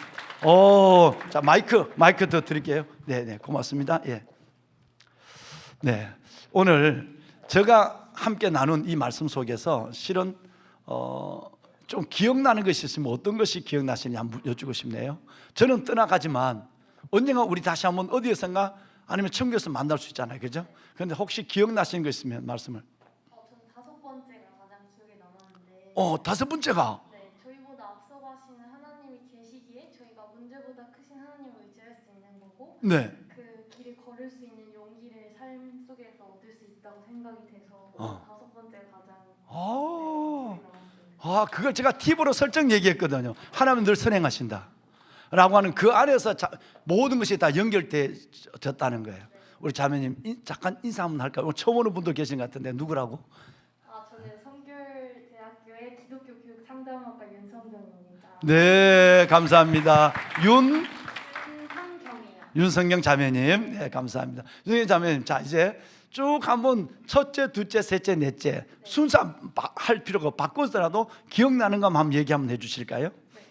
자, 마이크 더 드릴게요. 네, 고맙습니다. 예. 네, 오늘 제가 함께 나눈 이 말씀 속에서 실은 좀 기억나는 것이 있으면 어떤 것이 기억나시는지 한번 여쭈고 싶네요. 저는 떠나가지만 언젠가 우리 다시 한번 어디에선가 아니면 천국에서 만날 수 있잖아요, 그죠? 그런데 혹시 기억나시는 거 있으면 말씀을. 저는 5번째가 가장 기억에 남았는데. 5번째가. 네, 저희보다 앞서 가시는 하나님이 계시기에 저희가 문제보다 크신 하나님을 의지할 수 있는 거고. 네. 그 길을 걸을 수 있는 용기를 삶 속에서 얻을 수 있다고 생각이 돼서 5번째가 가장 기억에 남았어요. 그걸 제가 팁으로 설정 얘기했거든요. 하나님은 늘 선행하신다 라고 하는 그 안에서 모든 것이 다 연결되었다는 거예요. 우리 자매님 잠깐 인사 한번 할까요? 오늘 처음 오는 분도 계신 것 같은데 누구라고? 저는 성결대학교의 기독교 교육 상담학과 윤성경입니다. 네, 감사합니다. 윤성경이요. 윤성경 자매님, 네, 감사합니다. 윤성경 자매님, 자 이제 쭉 한번 첫째, 둘째, 셋째, 넷째 순서 할 필요가 바꿔서라도 기억나는 거 한번 얘기 한번 해주실까요?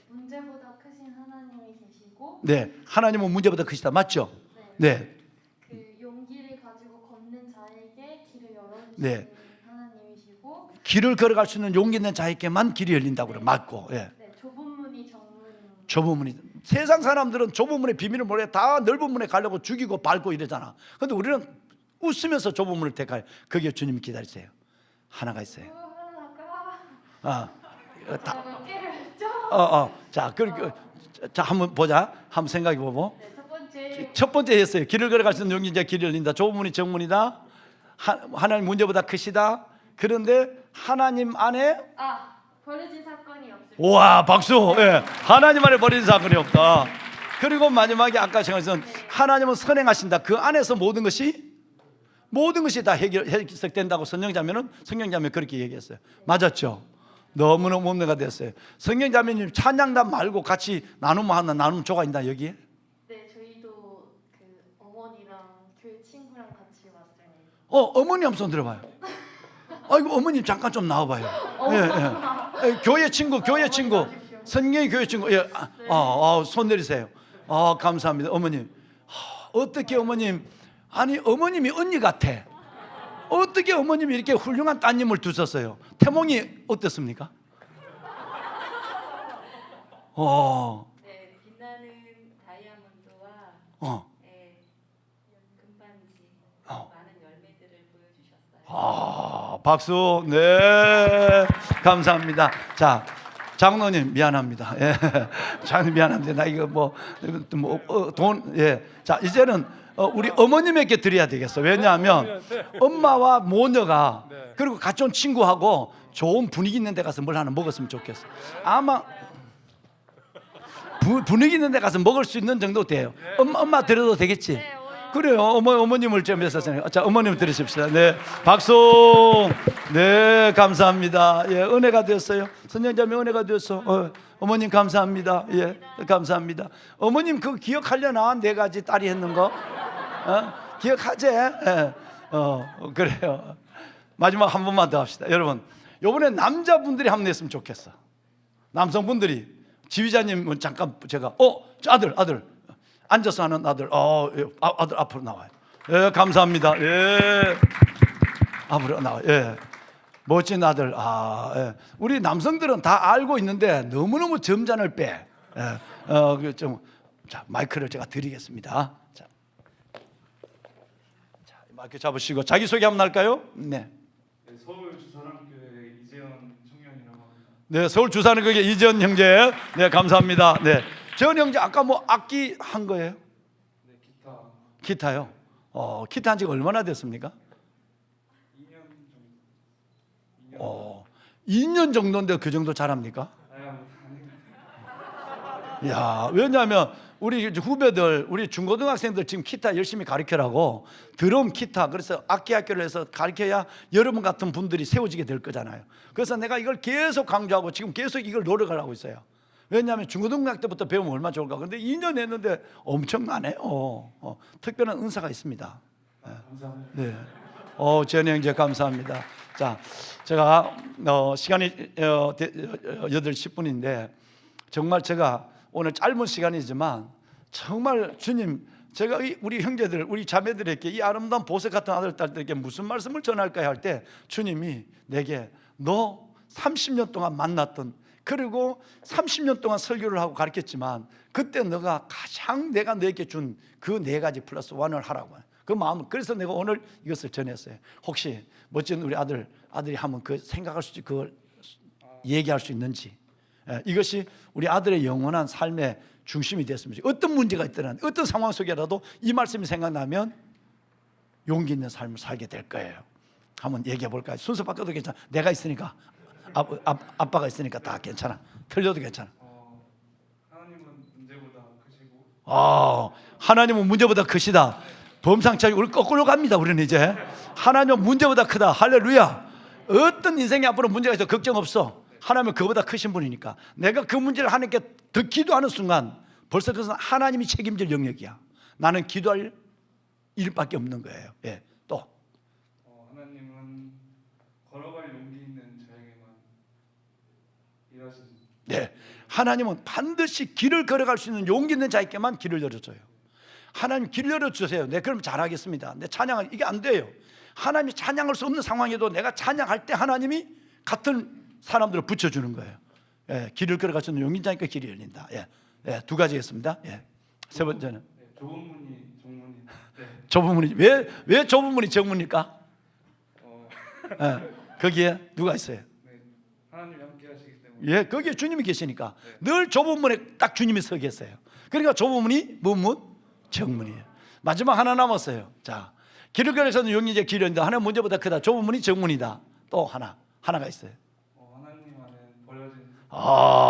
문제보다 크신 하나님이 계시고. 네, 하나님은 문제보다 크시다, 맞죠? 네. 그 용기를 가지고 걷는 자에게 길을 열어주시는 네. 하나님이시고. 길을 걸어갈 수 있는 용기 있는 자에게만 길이 열린다고 그래, 맞고. 예. 네, 좁은 문이 정문. 좁은 문이. 세상 사람들은 좁은 문의 비밀을 몰래 다 넓은 문에 가려고 죽이고 밟고 이러잖아. 근데 우리는 웃으면서 좁은 문을 택하여 거기에 주님이 기다리세요. 하나가 있어요. 몇 개를 했죠? 자, 자 한번 보자. 한번 생각해 보고. 네, 첫 번째 했어요. 길을 걸어갈 수 있는 용기 이제 길이 열린다. 좁은 문이 정문이다. 하나님 문제보다 크시다. 그런데 하나님 안에 버려진 사건이 없습니다. 와, 박수. 예. 하나님 안에 버린 사건이 없다. 그리고 마지막에 아까 생각했던 하나님은 선행하신다. 그 안에서 모든 것이 다 해석된다고 성경자매는 그렇게 얘기했어요. 맞았죠? 너무너무 은혜가 됐어요. 성경자매님 찬양단 말고 같이 나누면 조가 있나 여기에? 네, 저희도 그 어머니랑 교회 친구랑 같이 왔어요. 어머니 한번 손 들어봐요. 아이고, 어머님 잠깐 좀 나와봐요. 예. 교회 친구. 성경의 교회 친구. 예. 손 내리세요. 감사합니다. 어머님. 어떻게 어머님, 아니 어머님이 언니 같아. 어떻게 어머님이 이렇게 훌륭한 따님을 두셨어요? 태몽이 어떻습니까? 네, 빛나는 다이아몬드와 금반지, 많은 열매들을 보여주셨어요. 박수. 네, 감사합니다. 자, 장로님 미안합니다. 예. 장로님 미안한데 나 이거 자, 이제는 우리 어머님에게 드려야 되겠어. 왜냐하면 엄마와 모녀가 그리고 같이 온 친구하고 좋은 분위기 있는 데 가서 뭘 하나 먹었으면 좋겠어. 아마 분위기 있는 데 가서 먹을 수 있는 정도 돼요. 엄마 드려도 되겠지? 그래요. 어머님을 좀 했었잖아요. 자, 어머님 들으십시다. 네, 박수. 네, 감사합니다. 예, 은혜가 되었어요. 선녀자매 은혜가 되었어. 어머님 감사합니다. 예, 감사합니다. 어머님 그거 기억하려나? 4가지 딸이 했는 거? 기억하지? 예. 그래요. 마지막 한 번만 더 합시다. 여러분, 이번에 남자분들이 한번 했으면 좋겠어. 남성분들이 지휘자님은 잠깐 제가 아들 앉아서 하는 아들. 아들 앞으로 나와요. 예, 감사합니다. 예, 앞으로 나와요. 예. 멋진 아들. 예. 우리 남성들은 다 알고 있는데 너무너무 점잖을 빼. 자, 마이크를 제가 드리겠습니다. 자, 마이크 잡으시고 자기소개 한번 할까요? 네. 서울 주사랑교회 이재현 청년이라고 합니다. 네, 서울 주사랑교회 이재현 형제. 네, 감사합니다. 네. 재현 형제 아까 뭐 악기 한 거예요? 네, 기타 기타요. 기타 한 지가 얼마나 됐습니까? 2년 정도. 2년 정도인데 그 정도 잘합니까? 아닙니다. 야, 왜냐하면 우리 후배들, 우리 중고등학생들 지금 기타 열심히 가르쳐라고 드럼, 기타, 그래서 악기 학교를 해서 가르쳐야 여러분 같은 분들이 세워지게 될 거잖아요. 그래서 내가 이걸 계속 강조하고 지금 계속 이걸 노력을 하고 있어요. 왜냐하면 중고등학교 때부터 배우면 얼마나 좋을까. 그런데 2년 했는데 엄청나네요. 특별한 은사가 있습니다. 감사합니다. 네. 재현 형제 감사합니다. 자, 제가 시간이 8시 10분인데 정말 제가 오늘 짧은 시간이지만 정말 주님, 제가 우리 형제들, 우리 자매들에게 이 아름다운 보석 같은 아들, 딸들에게 무슨 말씀을 전할까 할 때 주님이 내게 너 30년 동안 만났던, 그리고 30년 동안 설교를 하고 가르쳤지만 그때 너가 가장 내가 너에게 준 그 4가지 플러스 1을 하라고, 그 마음. 그래서 내가 오늘 이것을 전했어요. 혹시 멋진 우리 아들이 하면 그 생각할 수 있지, 그걸 얘기할 수 있는지. 이것이 우리 아들의 영원한 삶의 중심이 됐습니다. 어떤 문제가 있더라도, 어떤 상황 속에라도 이 말씀이 생각나면 용기 있는 삶을 살게 될 거예요. 한번 얘기해 볼까요? 순서 바꿔도 괜찮아. 내가 있으니까, 아빠가 있으니까 다 괜찮아. 틀려도 괜찮아. 하나님은 문제보다 크시고. 하나님은 문제보다 크시다. 범상차게 우리 거꾸로 갑니다. 우리는 이제 하나님은 문제보다 크다. 할렐루야. 어떤 인생에 앞으로 문제가 있어 걱정 없어. 하나님은 그보다 크신 분이니까. 내가 그 문제를 하나님께 더 기도하는 순간 벌써 그것은 하나님이 책임질 영역이야. 나는 기도할 일밖에 없는 거예요. 예. 또 하나님은 걸어갈 용기 있는 저에게만 일하시는. 네. 하나님은 반드시 길을 걸어갈 수 있는 용기 있는 자에게만 길을 열어줘요. 하나님 길 열어주세요. 네, 그럼 잘하겠습니다. 내 찬양을, 이게 안 돼요. 하나님이 찬양할 수 없는 상황에도 내가 찬양할 때 하나님이 같은 사람들을 붙여주는 거예요. 예, 길을 걸어갈 수 있는 용기 있는 자니까 길이 열린다. 예, 2가지겠습니다. 예. 세 번째는 좁은 문이 정문이. 네. 좁은 문이, 왜 좁은 문이 정문입니까? 예, 거기에 누가 있어요? 네. 하나님이 함께 하시기 때문에. 예, 거기에 주님이 계시니까 늘 좁은 문에 딱 주님이 서 계세요. 그러니까 좁은 문이 뭔 문? 정문이에요. 마지막 하나 남았어요. 자, 길을 걸어서는 용기 이제 길이 열린다. 하나는 문제보다 크다. 좁은 문이 정문이다. 또 하나가 있어요. 하나님 안에 버려진.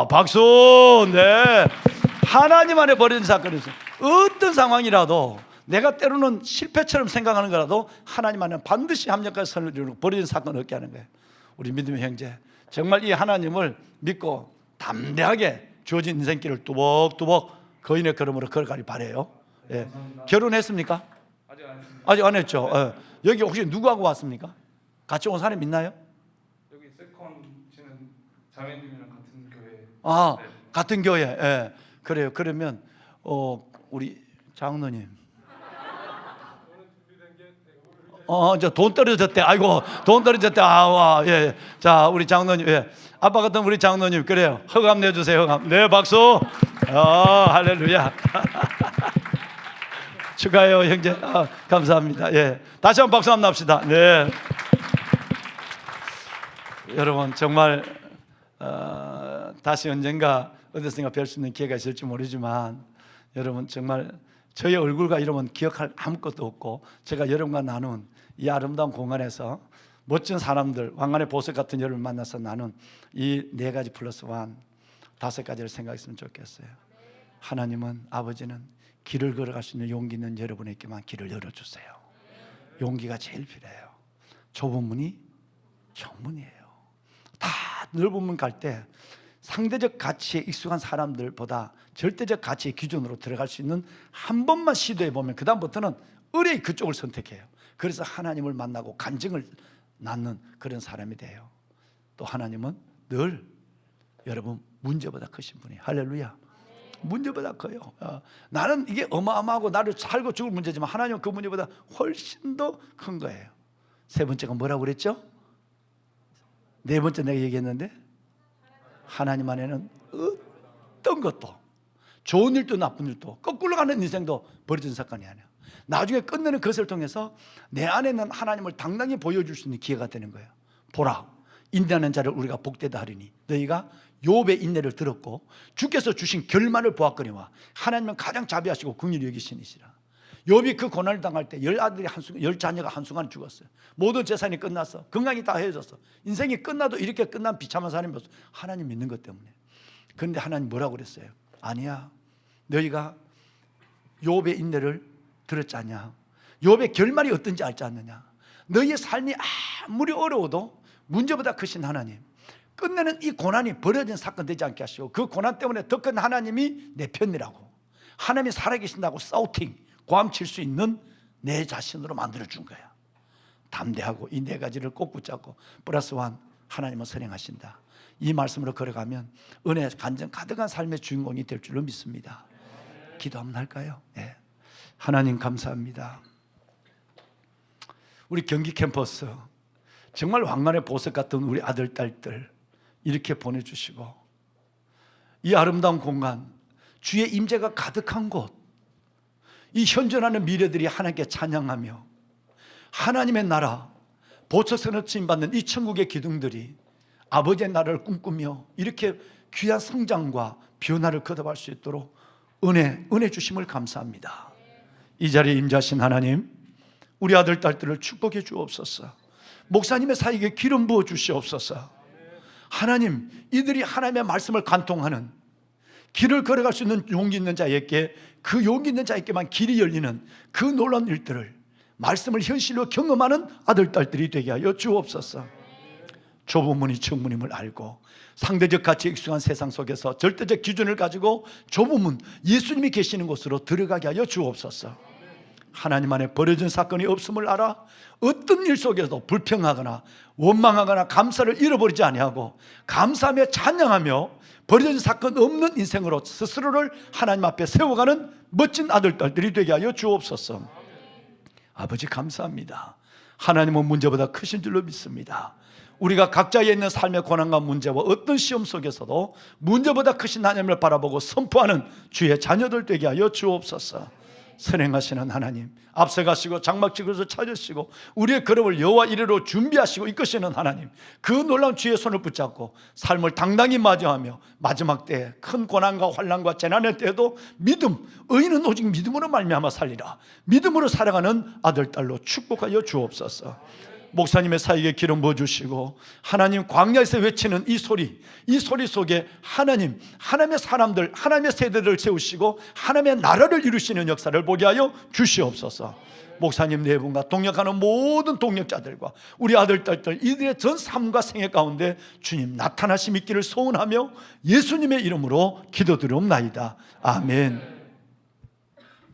박수. 네. 하나님 안에 버려진 사건이 있어요. 어떤 상황이라도 내가 때로는 실패처럼 생각하는 거라도 하나님 안에 반드시 합력까지 선을 이루고 버려진 사건을 얻게 하는 거예요. 우리 믿음의 형제, 정말 이 하나님을 믿고 담대하게 주어진 인생길을 뚜벅뚜벅 거인의 걸음으로 걸어가길 바래요. 예. 결혼했습니까? 아직 안 했습니다. 아직 안 했죠. 예. 여기 혹시 누구하고 왔습니까? 같이 온 사람 있나요? 여기 세컨 치는 자매님이랑 같은 교회. 네. 같은 교회. 예. 그래요. 그러면 우리 장로님. 이제 돈 떨어졌대. 아이고, 돈 떨어졌대. 예. 자, 우리 장로님. 예. 아빠 같은 우리 장로님. 그래요. 허감 내주세요. 허감. 네, 박수. 할렐루야. 축하해요, 형제. 감사합니다. 예. 다시 한번 박수 한번 납시다. 네. 여러분, 정말 다시 언젠가 어디선가 뵐 수 있는 기회가 있을지 모르지만 여러분, 정말 저의 얼굴과 이름은 기억할 아무것도 없고 제가 여러분과 나눈 이 아름다운 공간에서 멋진 사람들, 왕관의 보석 같은 여러분을 만나서 나눈 이 4가지 플러스 1, 5가지를 생각했으면 좋겠어요. 하나님은, 아버지는 길을 걸어갈 수 있는 용기 있는 여러분에게만 길을 열어주세요. 용기가 제일 필요해요. 좁은 문이 정문이에요. 다 넓은 문 갈 때 상대적 가치에 익숙한 사람들보다 절대적 가치의 기준으로 들어갈 수 있는 한 번만 시도해 보면 그 다음부터는 의뢰의 그쪽을 선택해요. 그래서 하나님을 만나고 간증을 낳는 그런 사람이 돼요. 또 하나님은 늘 여러분 문제보다 크신 분이에요. 할렐루야. 문제보다 커요. 나는 이게 어마어마하고 나를 살고 죽을 문제지만 하나님은 그 문제보다 훨씬 더 큰 거예요. 세 번째가 뭐라고 그랬죠? 네 번째 내가 얘기했는데 하나님 안에는 어떤 것도 좋은 일도 나쁜 일도 거꾸로 가는 인생도 버려진 사건이 아니야. 나중에 끝내는 것을 통해서 내 안에는 하나님을 당당히 보여줄 수 있는 기회가 되는 거예요. 보라, 인내하는 자를 우리가 복되다 하리니 너희가 욥의 인내를 들었고 주께서 주신 결말을 보았거니와 하나님은 가장 자비하시고 긍휼히 여기시니시라. 욥이 그 고난을 당할 때 10자녀가 한순간 죽었어요. 모든 재산이 끝났어. 건강이 다 헤어졌어. 인생이 끝나도 이렇게 끝난 비참한 사람이 없어. 하나님 믿는 것 때문에. 그런데 하나님 뭐라고 그랬어요? 아니야, 너희가 욥의 인내를 들었지 않냐? 욥의 결말이 어떤지 알지 않느냐? 너희의 삶이 아무리 어려워도 문제보다 크신 하나님, 끝내는 이 고난이 벌어진 사건 되지 않게 하시고 그 고난 때문에 더 큰 하나님이 내 편이라고, 하나님이 살아계신다고 사우팅 고함칠 수 있는 내 자신으로 만들어준 거야. 담대하고 이 네 가지를 꼭 붙잡고 플러스 원, 하나님은 선행하신다. 이 말씀으로 걸어가면 은혜 간증 가득한 삶의 주인공이 될 줄로 믿습니다. 기도 한번 할까요? 네. 하나님 감사합니다. 우리 경기 캠퍼스 정말 왕관의 보석 같은 우리 아들 딸들 이렇게 보내주시고 이 아름다운 공간, 주의 임재가 가득한 곳, 이 현존하는 미래들이 하나님께 찬양하며 하나님의 나라, 보석선을 지임받는 이 천국의 기둥들이 아버지의 나라를 꿈꾸며 이렇게 귀한 성장과 변화를 거듭할 수 있도록 은혜 주심을 감사합니다. 이 자리에 임재하신 하나님, 우리 아들 딸들을 축복해 주옵소서. 목사님의 사역에 기름 부어 주시옵소서. 하나님, 이들이 하나님의 말씀을 간통하는 길을 걸어갈 수 있는 용기 있는 자에게, 그 용기 있는 자에게만 길이 열리는 그 놀라운 일들을 말씀을 현실로 경험하는 아들 딸들이 되게 하여 주옵소서. 좁은 문이 청문임을 알고 상대적 가치에 익숙한 세상 속에서 절대적 기준을 가지고 좁은 문, 예수님이 계시는 곳으로 들어가게 하여 주옵소서. 하나님 안에 버려진 사건이 없음을 알아 어떤 일 속에서도 불평하거나 원망하거나 감사를 잃어버리지 아니하고 감사하며 찬양하며 버려진 사건 없는 인생으로 스스로를 하나님 앞에 세워가는 멋진 아들 딸들이 되게 하여 주옵소서. 아버지 감사합니다. 하나님은 문제보다 크신 줄로 믿습니다. 우리가 각자에 있는 삶의 고난과 문제와 어떤 시험 속에서도 문제보다 크신 하나님을 바라보고 선포하는 주의 자녀들 되게 하여 주옵소서. 선행하시는 하나님, 앞서가시고 장막지구에서 찾으시고 우리의 걸음을 여호와 이레로 준비하시고 이끄시는 하나님, 그 놀라운 주의 손을 붙잡고 삶을 당당히 맞이하며 마지막 때에 큰 고난과 환난과 재난의 때에도 믿음, 의인은 오직 믿음으로 말미암아 살리라, 믿음으로 살아가는 아들 딸로 축복하여 주옵소서. 목사님의 사역에 기름 부어주시고 하나님 광야에서 외치는 이 소리 속에 하나님, 하나님의 사람들, 하나님의 세대들을 세우시고 하나님의 나라를 이루시는 역사를 보게 하여 주시옵소서. 목사님 네 분과 동역하는 모든 동역자들과 우리 아들, 딸들 이들의 전 삶과 생애 가운데 주님 나타나심 있기를 소원하며 예수님의 이름으로 기도드리옵나이다. 아멘.